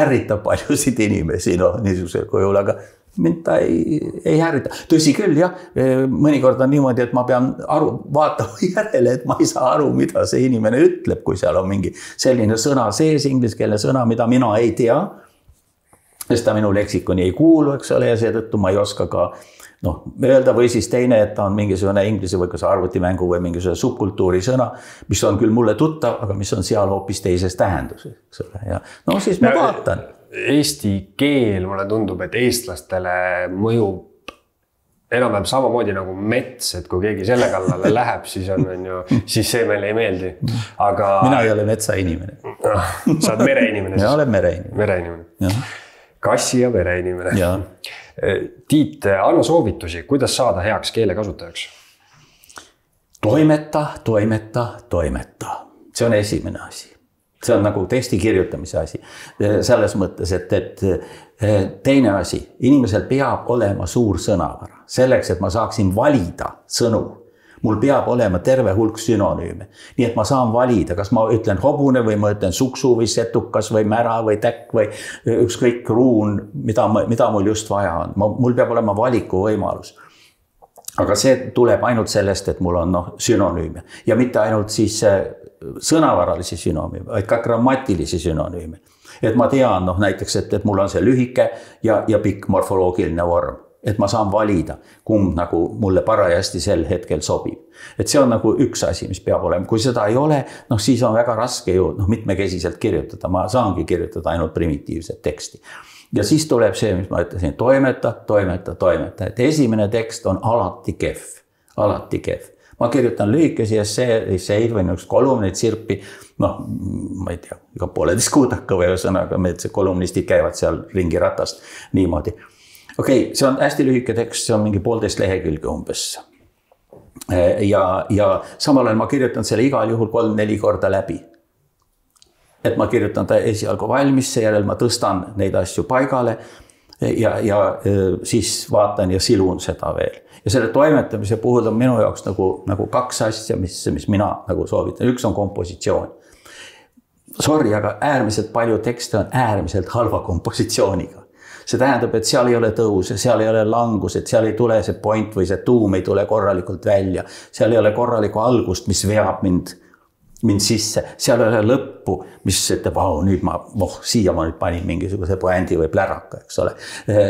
ärritab paljusid inimesi niisugusel kujul, aga mind ta ei häärita. Tõsi küll, mõnikord on niimoodi, et ma pean vaatama järele, et ma ei saa aru, mida see inimene ütleb, kui seal on mingi selline sõna sees, ingliskeelne sõna, mida mina ei tea, sest ta minu leksikoni ei kuulu, eks ole, ja seetõttu ma ei oska ka öelda või siis teine, et ta on mingisugune inglise või kas arvutimängu või mingisugune subkultuuri sõna, mis on küll mulle tuttav, aga mis on seal hoopis teises tähenduses, eks ole. Ja siis ma vaatan. Eesti keel, mulle tundub, et eestlastele mõjub enam-vähem samamoodi nagu mets, et kui keegi selle kallale läheb, siis siis see meile ei meeldi. Aga... Mina ei ole metsainimene. Sa oled mereinimene. Mina olen mereinimene. Mereinimene. Kassi ja mereinimene. Tiit, anna soovitusi, kuidas saada heaks keelekasutajaks? Toimeta. See on esimene asi. See on nagu teksti kirjutamise asi. Selles mõttes, et teine asi, inimesel peab olema suur sõnavara. Selleks, et ma saaksin valida sõnu. Mul peab olema terve hulk sünonüüme. Nii et ma saan valida, kas ma ütlen hobune või ma ütlen suksu või setukas või mära või täkk või ükskõik ruun, mida mul just vaja on. Mul peab olema valiku võimalus. Aga see tuleb ainult sellest, et mul on sünonüüme. Ja mitte ainult siis sõnavaralisi sünonüüme, vaid ka grammatilisi sünonüüme. Et ma tean näiteks, et mul on see lühike ja pikk morfoloogiline vorm. Et ma saan valida, kumb nagu mulle parajasti sel hetkel sobib. Et see on nagu üks asi, mis peab olema. Kui seda ei ole, siis on väga raske ju mitmekesiselt kirjutada. Ma saangi kirjutada ainult primitiivset teksti. Ja siis tuleb see, mis ma ütlesin, toimeta. Et esimene tekst on alati kehv. Ma kirjutan lühikesi esseid või kolumnid sirpi, ma ei tea, iga pooleteist kuudaka või ühesõnaga, see kolumnistid käivad seal ringi ratast niimoodi. Okei, see on hästi lühike tekst, see on mingi 1,5 lehekülge umbes. Ja samal ajal ma kirjutan selle igal juhul 3-4 korda läbi. Et ma kirjutan ta esialgu valmis, seejärel ma tõstan neid asju paigale ja siis vaatan ja silun seda veel. Ja selle toimetamise puhul on minu jaoks nagu 2 asja, mis mina nagu soovitan. Üks on kompositsioon. Sorry, aga äärmiselt palju tekste on äärmiselt halva kompositsiooniga. See tähendab, et seal ei ole tõuse, seal ei ole langus, et seal ei tule see point või see tuum ei tule korralikult välja. Seal ei ole korralikku algust, mis veab mind sisse. Seal ei ole lõppu, mis ütleb, nüüd siia ma nüüd panin mingisuguse poändi või pläraka, eks ole,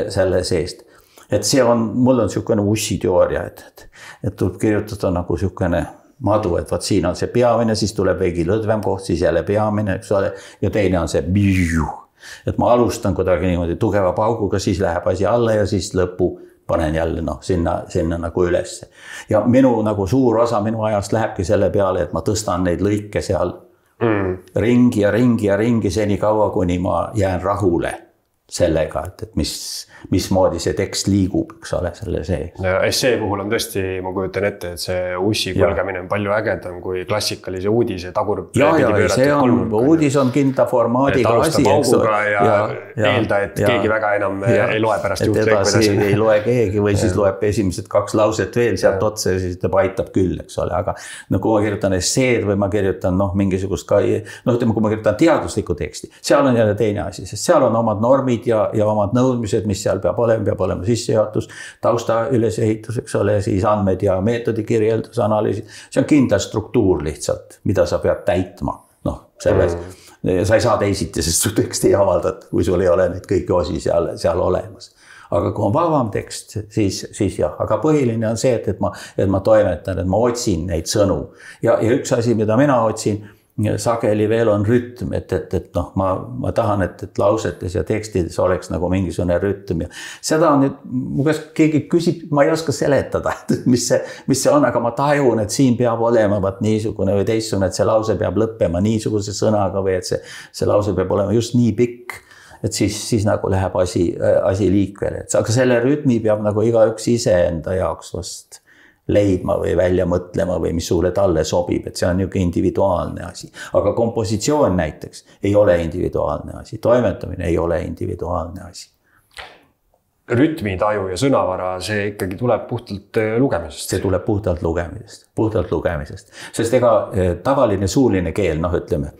selle seest. Et see on, mul on selline ussiteooria, et tuleb kirjutada nagu selline madu, et vaat siin on see peamine, siis tuleb veidi lõdvem koht, siis jälle peamine, eks ole, ja teine on see biu. Et ma alustan kuidagi niimoodi tugeva pauguga, siis läheb asi alla ja siis lõppu panen jälle sinna nagu ülesse. Ja minu nagu suur osa minu ajast lähebki selle peale, et ma tõstan neid lõike seal ringi ja ringi seni kaua, kuni ma jään rahule sellega, et mismoodi see tekst liigub, eks ole, selle see. Ja essee puhul on tõesti, ma kujutan ette, et see ussi kulgemine on palju ägedam kui klassikalise uudise tagur. Ja see on, uudis on kinda formaadiga asi. Pauguga ja eelda, et keegi väga enam ei loe pärast juht. Et edasi ei loe keegi või siis loeb esimesed 2 lauset veel sealt otsa ja siis ta aitab küll, eks ole. Aga kui ma kirjutan esseed või ma kirjutan mingisugust ka, ütleme, kui ma kirjutan teaduslikku teksti, seal on jälle teine asi, sest seal on omad normid ja omad nõudmised, mis seal peab olema sissejuhatus, tausta ülesehitus, eks ole, siis andmed ja meetodi kirjeldus, analüüsid. See on kindel struktuur lihtsalt, mida sa pead täitma. Selles. Sa ei saa teisiti, sest su teksti ei avaldata, kui sul ei ole neid kõiki osi seal olemas. Aga kui on vabam tekst, siis jah. Aga põhiline on see, et ma toimetan, et ma otsin neid sõnu. Ja üks asi, mida mina otsin, sageli veel on rütm, et ma tahan, et lausetes ja tekstides oleks nagu mingisugune rütm. Ja seda on nüüd, mu käest keegi küsib, ma ei oska seletada, mis see on, aga ma tajun, et siin peab olema niisugune või teistsugune, et see lause peab lõppema niisuguse sõnaga või et see lause peab olema just nii pikk, et siis nagu läheb asi liikvele. Aga selle rütmi peab nagu igaüks ise enda jaoks vast leidma või välja mõtlema või mis sulle talle sobib, et see on niisugune individuaalne asi. Aga kompositsioon näiteks ei ole individuaalne asi, toimetamine ei ole individuaalne asi. Rütmitaju ja sõnavara, see ikkagi tuleb puhtalt lugemisest? See tuleb puhtalt lugemisest. Sest ega tavaline suuline keel, ütleme,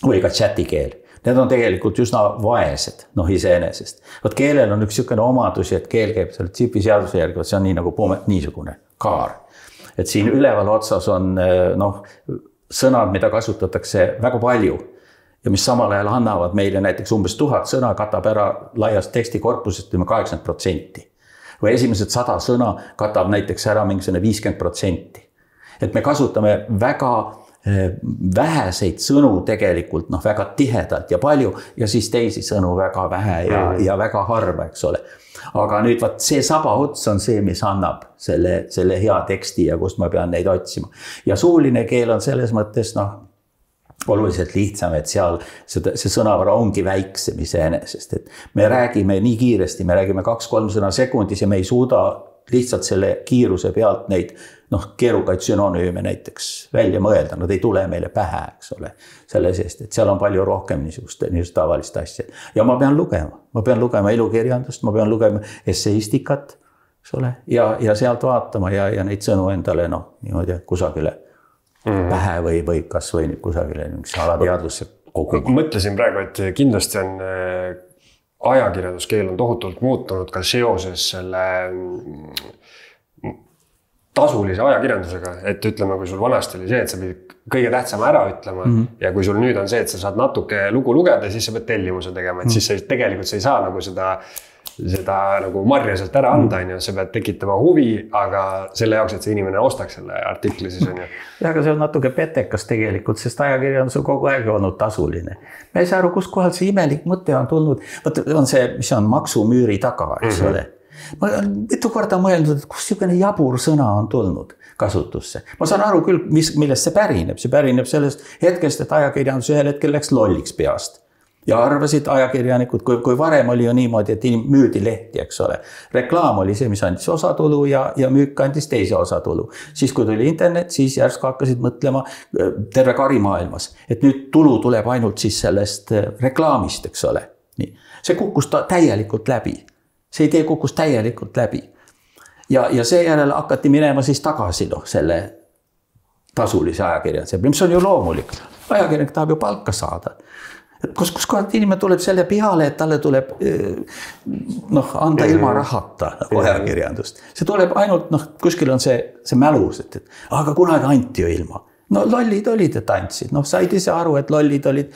või ka chati keel, need on tegelikult üsna vaesed, iseenesest. Võt keelel on üks niisugune omadusi, et keel käib selle tsipi seaduse järgi, see on nii nagu niisugune kaar. Et siin üleval otsas on sõnad, mida kasutatakse väga palju ja mis samal ajal annavad meile näiteks umbes 1000 sõna, katab ära laiast tekstikorpusest 80%. Või esimesed 100 sõna katab näiteks ära mingisugune 50%. Et me kasutame väga väheseid sõnu tegelikult väga tihedalt ja palju ja siis teisi sõnu väga vähe ja väga harva, eks ole. Aga nüüd vaat see sabaots on see, mis annab selle hea teksti ja kust ma pean neid otsima. Ja suuline keel on selles mõttes oluliselt lihtsam, et seal see sõnavara ongi väiksem iseenesest, et me räägime nii kiiresti, me räägime 2-3 sõna sekundis ja me ei suuda lihtsalt selle kiiruse pealt neid keerukaid sünonüüme näiteks välja mõelda, nad ei tule meile pähe, eks ole, selle seest, et seal on palju rohkem niisugust tavalist asja. Ja ma pean lugema elukirjandust, ma pean lugema esseistikat, eks ole, ja sealt vaatama ja neid sõnu endale niimoodi kusagile pähe või kas või kusagile alateadvusse kogu. Mõtlesin praegu, et kindlasti on ajakirjanduskeel on tohutult muutunud ka seoses selle tasulise ajakirjandusega, et ütleme, kui sul vanasti oli see, et sa pidid kõige tähtsama ära ütlema ja kui sul nüüd on see, et sa saad natuke lugu lugeda, siis sa pead tellimuse tegema, et siis tegelikult sa ei saa nagu seda nagu marja sealt ära anda, sa pead tekitama huvi, aga selle jaoks, et see inimene ostaks selle artikli, siis on ju. Ja, aga see on natuke petekas tegelikult, sest ajakirjandus on kogu aeg olnud tasuline. Me ei saa aru, kus kohal see imelik mõte on tulnud. On see, mis on maksumüüri taga, eks ole. Ma olen mitu korda mõelnud, et kus niisugune jabur sõna on tulnud kasutusse. Ma saan aru küll, millest see pärineb. See pärineb sellest hetkest, et ajakirjandus ühel hetkel läks lolliks peast. Ja arvasid ajakirjanikud, kui varem oli ju niimoodi, et müüdi lehti, eks ole. Reklaam oli see, mis andis osatulu ja müük andis teise osatulu. Siis kui tuli internet, siis järsku hakkasid mõtlema terve karimaailmas. Et nüüd tulu tuleb ainult siis sellest reklaamist, eks ole. Nii. See kukkus täielikult läbi. See idee kukkus täielikult läbi. Ja seejärel hakati minema siis tagasi selle tasulise ajakirjanduse, mis on ju loomulik. Ajakirjanik tahab ju palka saada. Kus kohalt inimene tuleb selle peale, et talle tuleb anda ilma rahata ajakirjandust. See tuleb ainult, kuskil on see mälus, et aga kunagi anti ju ilma. Lollid olid, et andsid. Said ise aru, et lollid olid,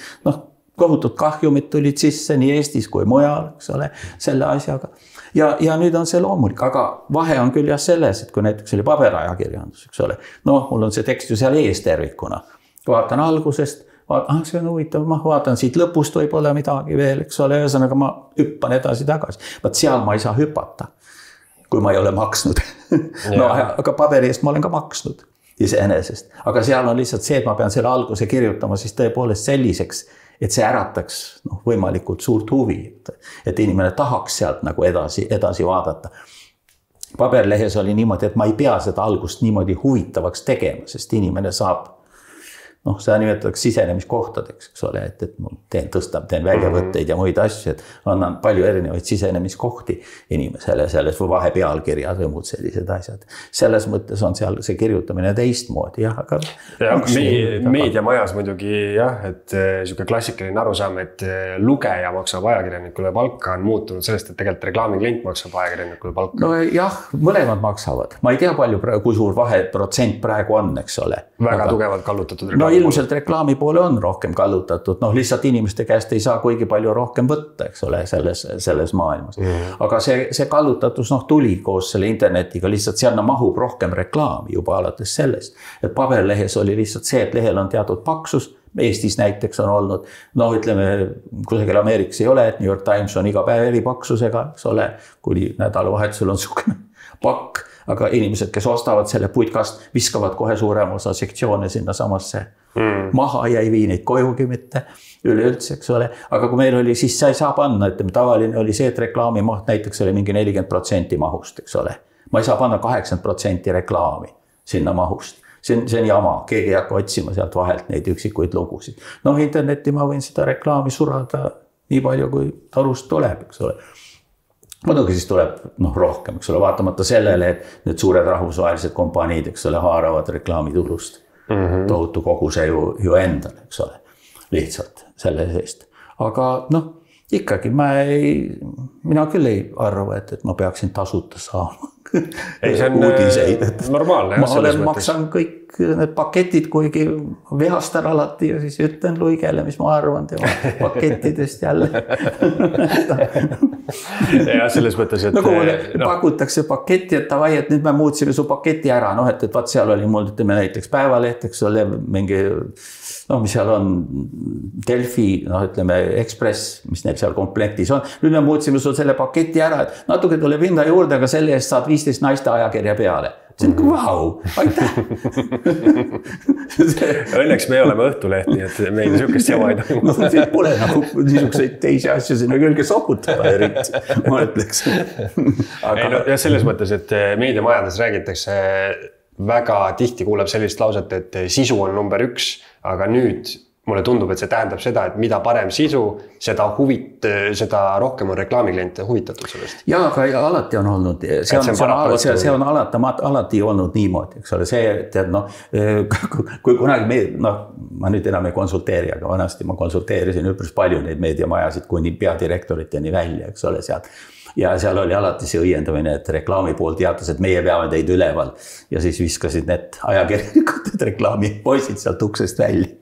kohutut kahjumid tulid sisse nii Eestis kui mujal, eks ole, selle asjaga. Ja nüüd on see loomulik, aga vahe on küll jah selles, et kui näiteks oli paberajakirjandus, eks ole. Mul on see tekst ju seal ees tervikuna. Vaatan algusest, see on huvitav, ma vaatan siit lõpust võib-olla midagi veel, eks ole, ühesõnaga ma hüppan edasi-tagasi. Vaat seal ma ei saa hüpata, kui ma ei ole maksnud. Aga paberi eest ma olen ka maksnud iseenesest. Aga seal on lihtsalt see, et ma pean selle alguse kirjutama siis tõepoolest selliseks, et see ärataks võimalikult suurt huvi, et inimene tahaks sealt nagu edasi vaadata. Paberlehes oli niimoodi, et ma ei pea seda algust niimoodi huvitavaks tegema, sest inimene saab seda nimetatakse sisenemiskohtadeks, eks ole, et ma teen väljavõtteid ja muid asju, et annan palju erinevaid sisenemiskohti inimesele selles või vahepealkirjad või muud sellised asjad. Selles mõttes on seal see kirjutamine teistmoodi, jah, aga... Meediamajas muidugi, jah, et siuke klassikaline arusaam, et lugeja maksab ajakirjanikule palka on muutunud sellest, et tegelikult reklaamiklient maksab ajakirjanikule palka. Jah, mõlemad maksavad. Ma ei tea palju praegu, kui suur vaheprotsent praegu on, eks ole. Väga tugevalt kallutatud ilmselt reklaami poole on rohkem kallutatud, lihtsalt inimeste käest ei saa kuigi palju rohkem võtta, eks ole, selles maailmas. Aga see kallutatus tuli koos selle internetiga, lihtsalt seal mahub rohkem reklaami juba alates sellest. Et paberlehes oli lihtsalt see, et lehel on teatud paksus, Eestis näiteks on olnud, ütleme, kusagil Ameerikas ei ole, et New York Times on iga päev eri paksusega, eks ole, kuni nädalavahetusel on sugune pakk, aga inimesed, kes ostavad selle puitkast, viskavad kohe suurema osa sektsioone sinna samasse maha ja ei vii neid kojugi mitte üleüldse, eks ole. Aga kui meil oli, siis sa ei saa panna, et tavaline oli see, et reklaami maht näiteks oli mingi 40% mahust, eks ole. Ma ei saa panna 80% reklaami sinna mahust. See on jama, keegi ei hakka otsima sealt vahelt neid üksikuid lugusid. Interneti ma võin seda reklaami surada nii palju, kui tarust tuleb, eks ole. Muidugi siis tuleb rohkem, eks ole, vaatamata sellele, et need suured rahvusvahelised kompaniid, eks ole, haaravad reklaamitulust. Tohutu koguse ju endal, eks ole, lihtsalt selle seest. Aga ikkagi mina küll ei arva, et ma peaksin tasuta saama ei, see on uudiseid. Normaalne. Ma maksan kõik need paketid, kuigi vihastan alati ja siis ütlen Luigele, mis ma arvan tema pakettidest jälle. Ja selles mõttes, et... Nagu pakutakse paketti, et tavai, et nüüd me muutsime su paketi ära. Et vaat seal oli mul, ütleme näiteks päevalehteks oli mingi... mis seal on Delfi, ütleme Express, mis neil seal komplektis on. Nüüd me muutsime sul selle paketi ära, et natuke tuleb hinda juurde, aga selle eest saad 15 naiste ajakirja peale. See on vau, aitäh! Õnneks me oleme Õhtuleht, nii et meil niisugust jama ei toimu. Siin pole nagu niisuguseid teisi asju sinna külge sokutada eriti, ma ütleks. Ja selles mõttes, et meediamajades räägitakse väga tihti kuuleb sellist lauset, et sisu on number 1, aga nüüd mulle tundub, et see tähendab seda, et mida parem sisu, seda rohkem on reklaamikliente huvitatud sellest. Ja, aga alati on olnud, see on alati olnud niimoodi, eks ole, see, et kui kunagi ma nüüd enam ei konsulteeri, aga vanasti ma konsulteerisin üpris palju neid meediamajasid kuni peadirektoriteni välja, eks ole, sealt. Ja seal oli alati see õiendamine, et reklaami pool teatas, et meie peame teid üleval ja siis viskasid need ajakirjanikud, et reklaami poisid sealt uksest välja.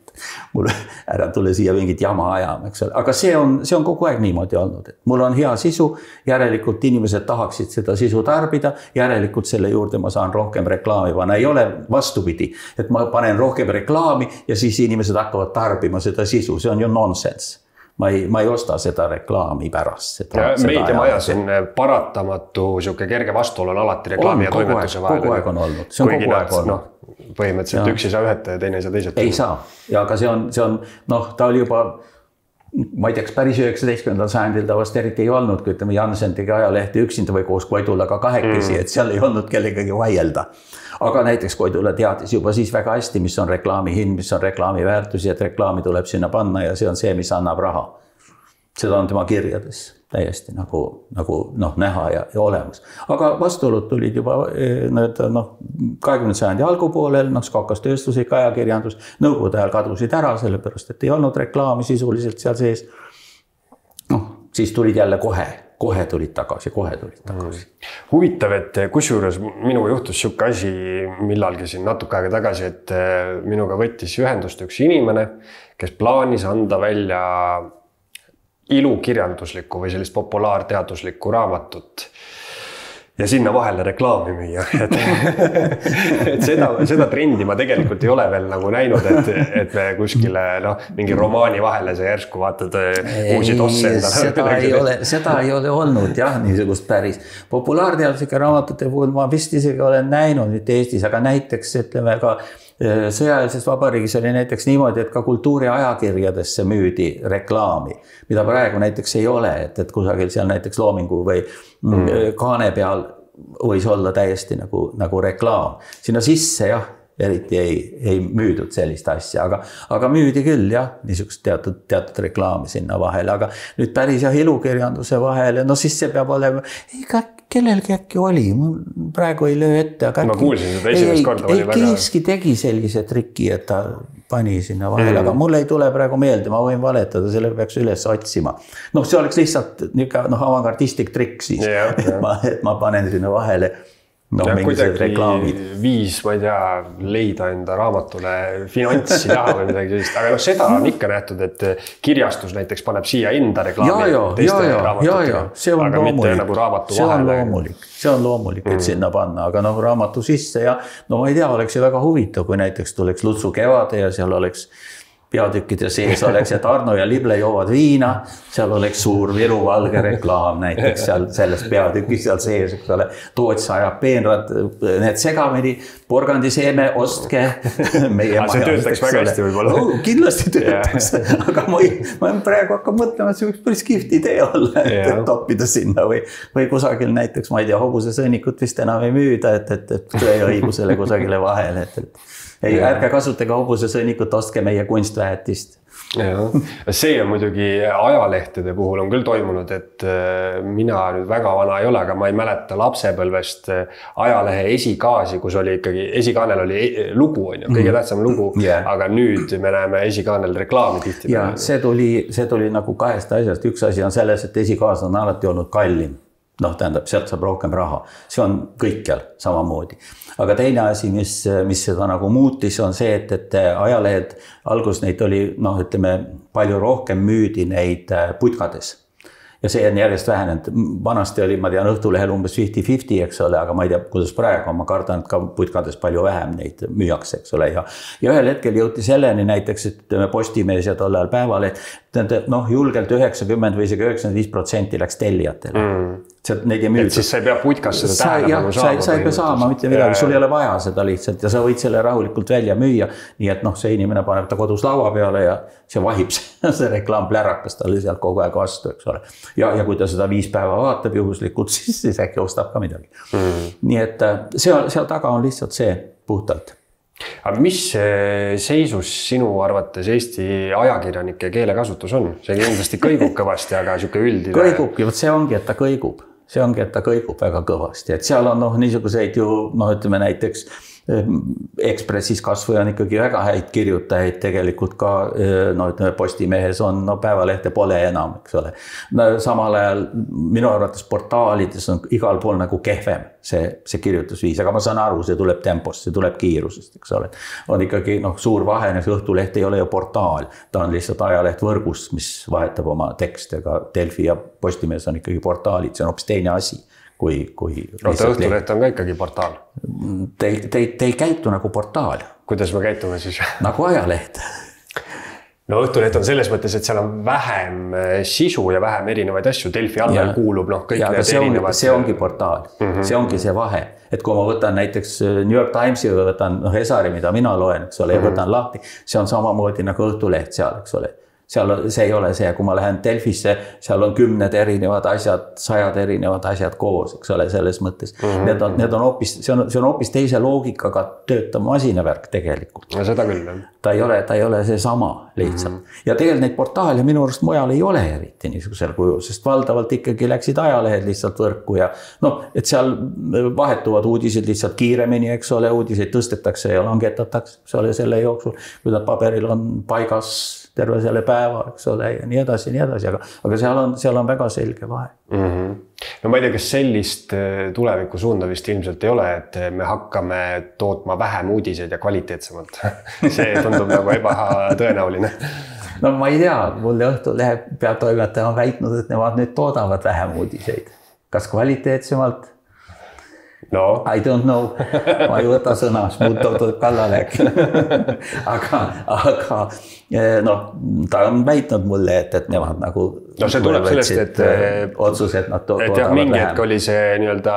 Mul ära tule siia mingit jama ajama, eks ole. Aga see on kogu aeg niimoodi olnud, et mul on hea sisu, järelikult inimesed tahaksid seda sisu tarbida, järelikult selle juurde ma saan rohkem reklaami panna. Ei ole vastupidi, et ma panen rohkem reklaami ja siis inimesed hakkavad tarbima seda sisu, see on ju nonsense. Ma ei osta seda reklaami pärast. Meediamajas on paratamatu kerge vastuol on alati reklaami ja toimetuse vahel. Kogu aeg on olnud. See on kogu aeg olnud. Põhimõtteliselt üks ei saa ühete ja teine ei saa teised. Ei saa. Ja aga see on ta oli juba, ma ei teaks, päris 19. sajandil ta vast eriti ei olnud, kui ütleme Jansen tegi ajalehti üksinda või koos Koidulaga kahekesi, et seal ei olnud kellegagi vaielda. Aga näiteks Koidula teadis juba siis väga hästi, mis on reklaami hind, mis on reklaami väärtusi, et reklaami tuleb sinna panna ja see on see, mis annab raha. Seda on tema kirjades täiesti nagu näha ja olemas. Aga vastuolud tulid juba 20. sajandi algupoolel, hakkas tööstuslik ajakirjandus, nõukogude ajal kadusid ära, sellepärast, et ei olnud reklaami sisuliselt seal sees. Siis tulid jälle kohe tulid tagasi. Huvitav, et kusjuures minuga juhtus siuke asi millalgi siin natuke aega tagasi, et minuga võttis ühendust üks inimene, kes plaanis anda välja ilukirjanduslikku või sellist populaarteaduslikku raamatut ja sinna vahele reklaami müüa. Et seda trendi ma tegelikult ei ole veel nagu näinud, et me kuskile mingi romaani vahele see järsku vaatad uusi tosse endale. Seda ei ole olnud jah, niisugust päris. Populaarteaduslike raamatute puhul ma vist isegi olen näinud nüüd Eestis, aga näiteks ütleme ka sõjaelises vabariigis oli näiteks niimoodi, et ka kultuuriajakirjadesse müüdi reklaami, mida praegu näiteks ei ole, et kusagil seal näiteks Loomingu või kaane peal võis olla täiesti nagu reklaam. Sinna sisse jah, eriti ei müüdud sellist asja, aga müüdi küll jah, niisugust teatud reklaami sinna vahele, aga nüüd päris jah ilukirjanduse vahele, siis see peab olema, kellelgi äkki oli, praegu ei löö ette. Ma kuulsin seda esimest korda. Keski tegi sellise triki, et ta pani sinna vahele, aga mul ei tule praegu meelde, ma võin valetada, selle peaks üles otsima. See oleks lihtsalt avangardistik trikk siis, et ma panen sinna vahele. Kuidagi viis, ma ei tea, leida enda raamatule finantsi taha või midagi sellist. Aga seda on ikka nähtud, et kirjastus näiteks paneb siia enda reklaami teiste raamatutega. Aga mitte nagu raamatu vahele. See on loomulik, et sinna panna, aga raamatu sisse ja ma ei tea, oleks ju väga huvitav, kui näiteks tuleks Lutsu kevade ja seal oleks peatükkide sees oleks, et Arno ja Lible joovad viina, seal oleks suur Viru valge reklaam näiteks seal selles peatükis seal sees, eks ole, Toots ajab peenrad, need segamini, porgandiseeme, ostke meie maja. See töötaks väga hästi võib-olla. Kindlasti töötaks, aga ma praegu hakkan mõtlema, et see võiks päris kihvt idee olla, et toppida sinna või kusagil näiteks, ma ei tea, hobuse sõnnikut vist enam ei müüda, et tõeõigusele kusagile vahele, ei, ärge kasutage hobuse sõnnikut, ostke meie kunstväetist. See on muidugi ajalehtede puhul on küll toimunud, et mina nüüd väga vana ei ole, aga ma ei mäleta lapsepõlvest ajalehe esikaasi, kus oli ikkagi, esikaanel oli lugu, kõige tähtsam lugu, aga nüüd me näeme esikaanel reklaami tihti. Ja see tuli nagu kahest asjast. Üks asi on selles, et esikaas on alati olnud kallim. noh, tähendab, sealt saab rohkem raha. See on kõikjal samamoodi. Aga teine asi, mis seda nagu muutis, on see, et ajalehed algus neid oli, noh, ütleme, palju rohkem müüdi neid putkades. Ja see on järjest vähenenud. Vanasti oli, ma tean, Õhtulehel umbes 50-50, eks ole, aga ma ei tea, kuidas praegu, ma kardan, et ka putkades palju vähem neid müüakse, eks ole. Ja ühel hetkel jõuti selleni näiteks, et Postimees ja tollal Päevaleht, noh, julgelt 90 või isegi 95% läks tellijatele. Neid ei müüda. Et siis sa ei pea putkas seda tähelepanu saama. Sa ei pea saama mitte midagi, sul ei ole vaja seda lihtsalt ja sa võid selle rahulikult välja müüa. Nii et noh, see inimene paneb ta kodus laua peale ja see vahib see reklaam plärakas talle sealt kogu aeg vastu, eks ole. Ja kui ta seda 5 päeva vaatab juhuslikult, siis äkki ostab ka midagi. Nii et seal taga on lihtsalt see puhtalt. Aga mis seisus sinu arvates Eesti ajakirjanike keelekasutus on? See kindlasti kõigub kõvasti, aga siuke üldine... Kõigubki, see ongi, et ta kõigub. See ongi, et ta kõigub väga kõvasti. Et seal on niisuguseid ju, ütleme näiteks Ekspressis kasvõi on ikkagi väga häid kirjutajaid tegelikult ka, ütleme Postimehes on, Päevalehte pole enam, eks ole. Samal ajal minu arvates portaalides on igal pool nagu kehvem see kirjutusviis, aga ma saan aru, see tuleb tempost, see tuleb kiirusest, eks ole. On ikkagi suur vahe, Õhtuleht ei ole ju portaal, ta on lihtsalt ajaleht võrgust, mis vahetab oma tekste, aga Delfi ja Postimees on ikkagi portaalid, see on hoopis teine asi. Kui Õhtuleht on ka ikkagi portaal. Te ei käitu nagu portaal. Kuidas me käitume siis? Nagu ajaleht. No Õhtuleht on selles mõttes, et seal on vähem sisu ja vähem erinevaid asju. Delfi alla kuulub kõik need erinevad... See ongi portaal. See ongi see vahe. Et kui ma võtan näiteks New York Timesi või võtan Esari, mida mina loen, eks ole, ja võtan lahti, see on samamoodi nagu Õhtuleht seal, eks ole. See ei ole see, kui ma lähen Delfisse, seal on 10 erinevad asjad, 100 erinevad asjad koos, eks ole, selles mõttes. Need on hoopis, see on hoopis teise loogikaga töötav masinavärk tegelikult. Ja seda küll, jah. Ta ei ole see sama lihtsalt. Ja tegelikult neid portaale minu arust mujal ei ole eriti niisugusel kujul, sest valdavalt ikkagi läksid ajalehed lihtsalt võrku ja et seal vahetuvad uudised lihtsalt kiiremini, eks ole, uudiseid tõstetakse ja langetatakse, eks ole, selle jooksul, kui nad paberil on paigas terve selle päeva, eks ole, ja nii edasi, aga seal on väga selge vahe. No ma ei tea, kas sellist tuleviku suunda vist ilmselt ei ole, et me hakkame tootma vähem uudiseid ja kvaliteetsemalt. See tundub nagu ebatõenäoline. No ma ei tea, mulle Õhtulehe peatoimetaja on väitnud, et nemad nüüd toodavad vähem uudiseid. Kas kvaliteetsemalt? No. I don't know. Ma ei võta sõna, muud tuleb kallale. Aga ta on väitnud mulle, et nemad nagu... No see tuleb sellest, et otsused nad toodavad vähem. Mingi hetk oli see nii-öelda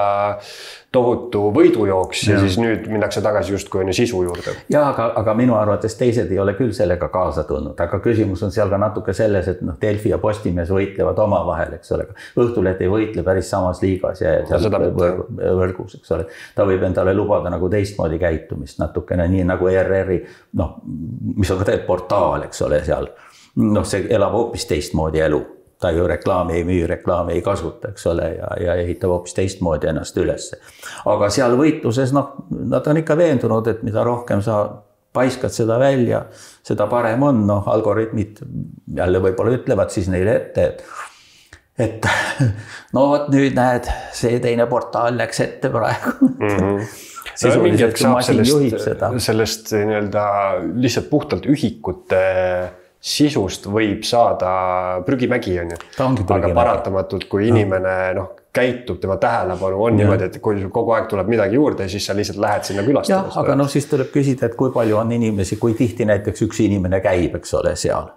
tohutu võidujooks ja siis nüüd minnakse tagasi justkui sisu juurde. Ja, aga minu arvates teised ei ole küll sellega kaasa tulnud, aga küsimus on seal ka natuke selles, et Delfi ja Postimees võitlevad oma vahel, eks ole. Õhtuleht ei võitle päris samas liigas ja võrgus, eks ole. Ta võib endale lubada nagu teistmoodi käitumist natukene, nii nagu ERR-i, mis on ka tegelikult portaal, eks ole, seal. See elab hoopis teistmoodi elu. Ta ju reklaami ei müü, reklaami ei kasuta, eks ole, ja ehitab hoopis teistmoodi ennast üles. Aga seal võitluses, nad on ikka veendunud, et mida rohkem sa paiskad seda välja, seda parem on. Algoritmid jälle võib-olla ütlevad siis neile ette, et vot nüüd näed, see teine portaal läks ette praegu. Sisuliselt, kui masin juhib seda. Sellest lihtsalt puhtalt ühikute sisust võib saada prügimägi, on ju. Aga paratamatult, kui inimene käitub, tema tähelepanu on niimoodi, et kui kogu aeg tuleb midagi juurde, siis sa lihtsalt lähed sinna külastama. Aga siis tuleb küsida, et kui palju on inimesi, kui tihti näiteks üks inimene käib, eks ole, seal.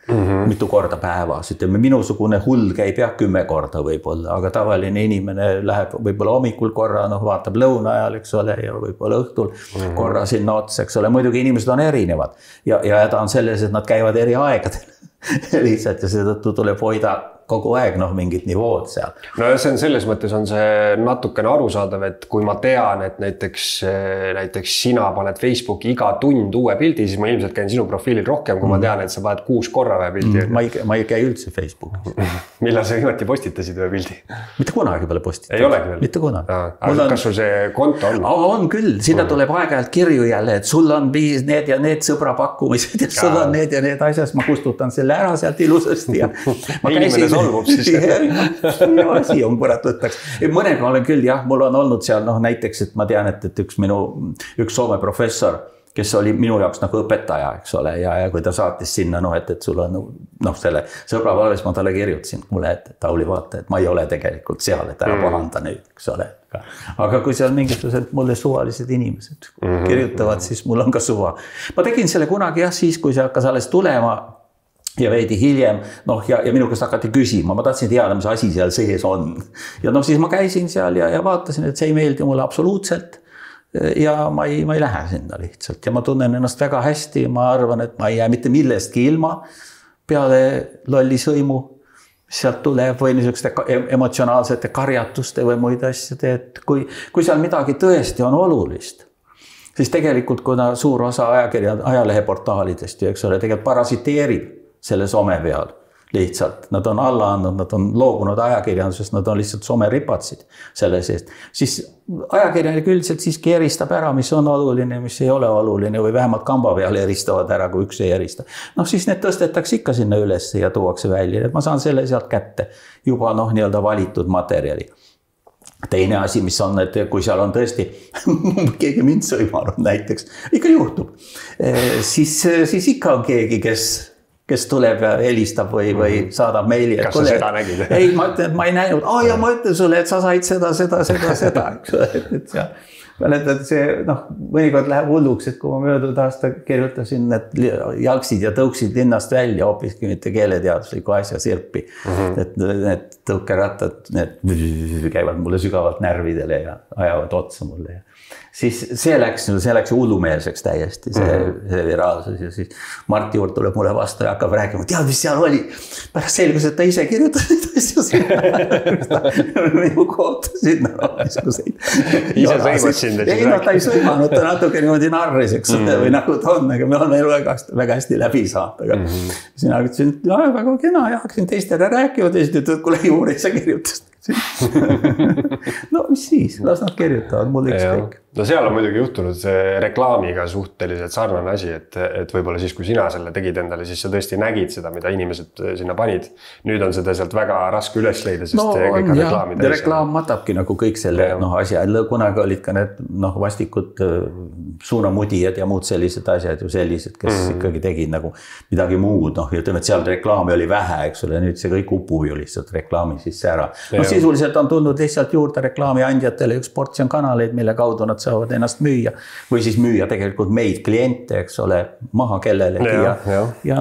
Mitu korda päevas. Ütleme, minusugune hull käib 10 korda võib-olla, aga tavaline inimene läheb võib-olla hommikul korra, vaatab lõuna ajal, eks ole, ja võib-olla õhtul korra sinna otsa, eks ole. Muidugi inimesed on erinevad ja ta on selles, et nad käivad eri aegadel lihtsalt ja seetõttu tuleb hoida kogu aeg mingit nivood seal. No see on selles mõttes on see natukene arusaadav, et kui ma tean, et näiteks sina paned Facebooki iga tund uue pildi, siis ma ilmselt käin sinu profiilil rohkem, kui ma tean, et sa paned 6 korra ühe pildi. Ma ei käi üldse Facebookis. Millal sa viimati postitasid ühe pildi? Mitte kunagi peale postitasid. Ei olegi veel? Mitte kunagi. Aga kas sul see konto on? On küll, sinna tuleb aeg-ajalt kirju jälle, et sul on need ja need sõbra pakkumised ja sul on need ja need asjad, ma kustutan selle ära sealt ilusasti ja ma käisin solvub siis. Asi on kurat võtaks. Mõnega olen küll jah, mul on olnud seal näiteks, et ma tean, et üks Soome professor, kes oli minu jaoks nagu õpetaja, eks ole, ja kui ta saatis sinna, et sul on selle sõbra valves ma talle kirjutasin mulle, et Tauli vaata, et ma ei ole tegelikult seal, et ära pahanda nüüd, eks ole. Aga kui seal mingisugused mulle suvalised inimesed kirjutavad, siis mul on ka suva. Ma tegin selle kunagi jah, siis kui see hakkas alles tulema ja veidi hiljem, ja minu käest hakati küsima, ma tahtsin teada, mis asi seal sees on. Ja siis ma käisin seal ja vaatasin, et see ei meeldi mulle absoluutselt. Ja ma ei lähe sinna lihtsalt ja ma tunnen ennast väga hästi, ma arvan, et ma ei jää mitte millestki ilma peale lolli sõimu, mis sealt tuleb või niisuguste emotsionaalsete karjatuste või muid asjade, et kui seal midagi tõesti on olulist, siis tegelikult kuna suur osa ajaleheportaalidest, eks ole, tegelikult parasiteerib selle some peal. Lihtsalt, nad on alla andnud, nad on loobunud ajakirjandusest, nad on lihtsalt someripatsid selle seest. Siis ajakirjanik üldiselt siiski eristab ära, mis on oluline, mis ei ole oluline või vähemalt kamba peal eristavad ära, kui üks ei erista. Siis need tõstetakse ikka sinna üles ja tuuakse välja. Ma saan selle sealt kätte juba nii-öelda valitud materjali. Teine asi, mis on, et kui seal on tõesti keegi mind sõimanud näiteks, ikka juhtub, siis ikka on keegi, kes tuleb ja helistab või saadab meili. Kas sa seda nägid? Ei, ma ütlen, et ma ei näinud. Ja ma ütlen sulle, et sa said seda, eks ole. Mäletad, see mõnikord läheb hulluks, et kui ma möödunud aasta kirjutasin, et jalgsid ja tõuksid linnast välja hoopiski mitte keeleteadusliku asja sirpi. Et need tõukerattad, need käivad mulle sügavalt närvidele ja ajavad otsa mulle. Siis see läks hullumeelseks täiesti, see viraalsus ja siis Marti juurde tuleb mulle vastu ja hakkab rääkima, tead, mis seal oli? Pärast selgus, et ta ise kirjutas neid asju sinna. Minu kohta sinna. Ise sõimad sind. Ei, ta ei sõimanud, ta natuke niimoodi narris, eks või nagu ta on, aga me oleme elu väga hästi läbi saanud. Sina ütlesin, et väga kena ja hakkasin teistele rääkima, teised ütlevad, kuule juurde ise kirjutasid. Mis siis, las nad kirjutavad, mul ükskõik. Seal on muidugi juhtunud reklaamiga suhteliselt sarnane asi, et võib-olla siis, kui sina selle tegid endale, siis sa tõesti nägid seda, mida inimesed sinna panid. Nüüd on seda sealt väga raske üles leida, sest kõik on reklaami täis. Reklaam matabki nagu kõik selle asja. Kunagi olid ka need vastikud suunamudijad ja muud sellised asjad ju sellised, kes ikkagi tegid nagu midagi muud. Ütleme, et seal reklaami oli vähe, eks ole, nüüd see kõik upub ju lihtsalt reklaami sisse ära. Sisuliselt on tulnud lihtsalt juurde reklaamiandjatele üks portsjon kanaleid, mille kaudu nad saavad ennast müüa või siis müüa tegelikult meid kliente, eks ole, maha kellelegi.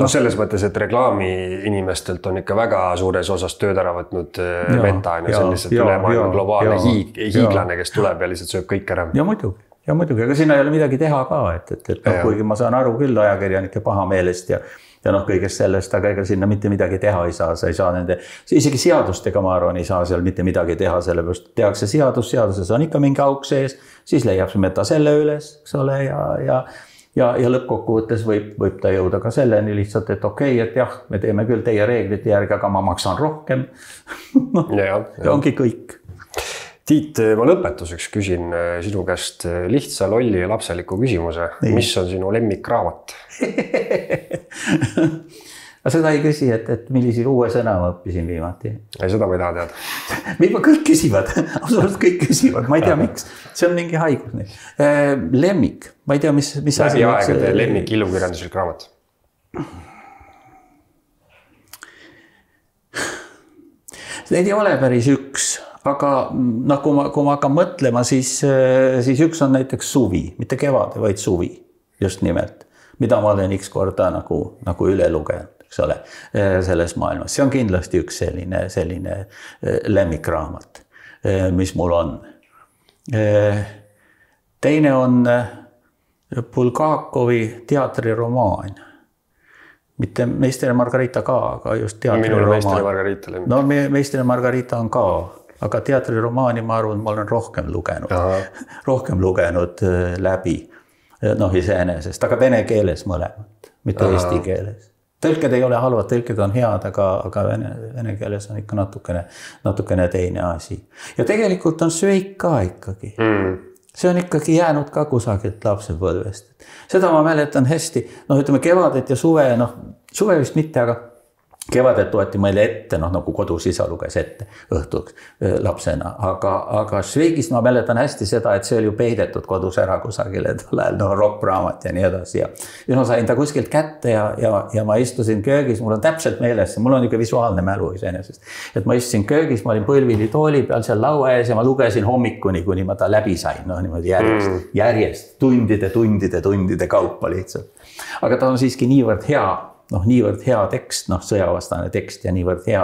Selles mõttes, et reklaami inimestelt on ikka väga suures osas tööd ära võtnud Meta ja sellised üle maailma globaalne hiiglane, kes tuleb ja lihtsalt sööb kõik ära. Ja muidugi, aga sinna ei ole midagi teha ka, et kuigi ma saan aru küll ajakirjanike pahameelest ja kõigest sellest, aga ega sinna mitte midagi teha ei saa, sa ei saa nende, isegi seadustega ma arvan, ei saa seal mitte midagi teha, sellepärast tehakse seaduses on ikka mingi auk sees, siis leiab see Meta selle üles, eks ole, ja lõppkokkuvõttes võib ta jõuda ka selleni lihtsalt, et okei, et jah, me teeme küll teie reeglite järgi, aga ma maksan rohkem. Ja ongi kõik. Tiit, ma lõpetuseks küsin sinu käest lihtsa, lolli ja lapseliku küsimuse. Mis on sinu lemmikraamat? Seda ei küsi, et millisi uue sõna ma õppisin viimati. Ei, seda ma ei taha teada. Kõik küsivad, absoluutselt kõik küsivad, ma ei tea miks. See on mingi haigus. Lemmik, ma ei tea, mis asi. Läbi aegade lemmik ilukirjanduslik raamat. Neid ei ole päris üks. Aga kui ma hakkan mõtlema, siis üks on näiteks suvi, mitte kevade, vaid suvi, just nimelt, mida ma olen X korda nagu üle lugenud, eks ole, selles maailmas. See on kindlasti üks selline lemmikraamat, mis mul on. Teine on Bulgakovi teatriromaan. Mitte Meister ja Margarita ka, aga just teatriromaan. Minul Meister ja Margarita lemmik. No Meister ja Margarita on ka. Aga teatriromaani ma arvan, ma olen rohkem lugenud läbi iseenesest, aga vene keeles mõlemad, mitte eesti keeles. Tõlked ei ole halvad, tõlked on head, aga vene keeles on ikka natukene teine asi. Ja tegelikult on Šveik ka ikkagi. See on ikkagi jäänud ka kusagilt lapsepõlvest. Seda ma mäletan hästi, ütleme kevadet ja suve, suve vist mitte, aga Kevadel toeti meile ette, noh nagu kodus isa luges ette õhtuks lapsena, aga Šveigis ma mäletan hästi seda, et see oli ju peidetud kodus ära kusagile tollel, no rockraamat ja nii edasi ja ma sain ta kuskilt kätte ja ma istusin köögis, mul on täpselt meeles, mul on ikka visuaalne mälu iseenesest, et ma istusin köögis, ma olin põlvili tooli peal seal laua ees ja ma lugesin hommikuni, kuni ma ta läbi sain, noh niimoodi järjest, tundide kaupa lihtsalt. Aga ta on siiski niivõrd hea tekst, sõjavastane tekst ja niivõrd hea,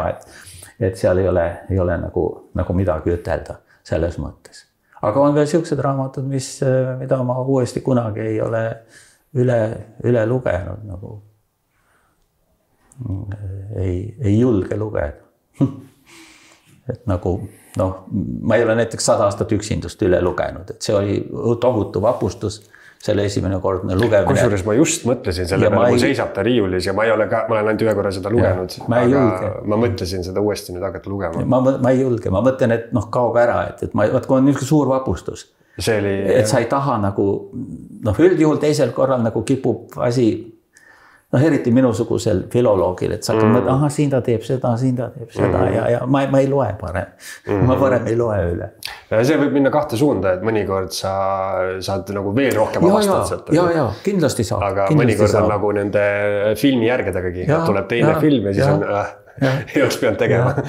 et seal ei ole nagu midagi ütelda selles mõttes. Aga on veel siuksed raamatud, mida ma uuesti kunagi ei ole üle lugenud, nagu ei julge lugeda. Et nagu, ma ei ole näiteks 100 aastat üksindust üle lugenud, et see oli tohutu vapustus. Selle esimene kordne lugemine. Kusjuures ma just mõtlesin selle peale, mul seisab ta riiulis ja ma olen ainult ühe korra seda lugenud, aga ma mõtlesin seda uuesti nüüd hakata lugema. Ma ei julge, ma mõtlen, et kaob ära, et kui on niisugune suur vapustus, et sa ei taha nagu, üldjuhul teisel korral nagu kipub asi, eriti minusugusel filoloogil, et sa hakkad mõtlema, aha, siin ta teeb seda ja ma ei loe parem. Ma parem ei loe üle. See võib minna kahte suunda, et mõnikord sa saad nagu veel rohkem avastad sealt. Ja, kindlasti saab. Aga mõnikord on nagu nende filmi järgedagagi, tuleb teine film ja siis on, ei oleks peanud tegema.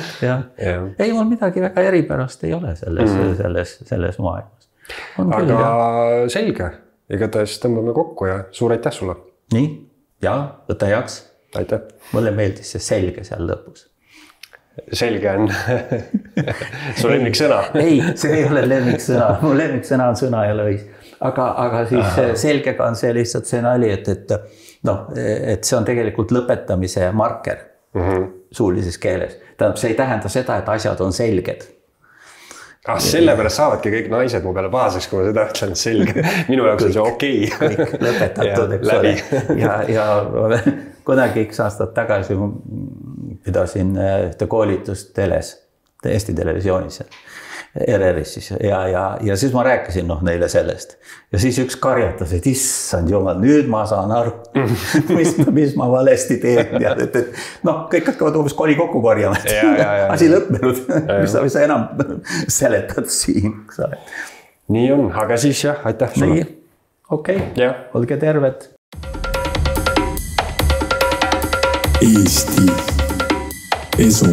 Ei, mul midagi väga eripärast ei ole selles maailmas. Aga selge, igatahes tõmbame kokku ja suur aitäh sulle. Nii, ja võta heaks. Aitäh. Mulle meeldis see selge seal lõpus. Selge on su lemmiksõna. Ei, see ei ole lemmiksõna. Mu lemmiksõna on sõna ja lõis. Aga siis selgega on see lihtsalt see nali, et see on tegelikult lõpetamise marker suulises keeles. Tähendab, see ei tähenda seda, et asjad on selged. Selle pärast saavadki kõik naised mu peale pahaseks, kui ma seda ütlen selge. Minu jaoks on see okei. Kõik lõpetatud, eks ole. Ja kunagi üks aastat tagasi pidasin ühte koolitust teles, Eesti televisioonis, RR-is siis. Ja siis ma rääkisin neile sellest. Ja siis üks karjatas, et issand jumal, nüüd ma saan aru, mis ma valesti teen. Kõik hakkavad umbes koli kokku korjama. Asi lõppenud, mis sa enam seletad siin. Nii on, aga siis jah, aitäh sulle. Nii, okei, olge terved. Eesti Esu.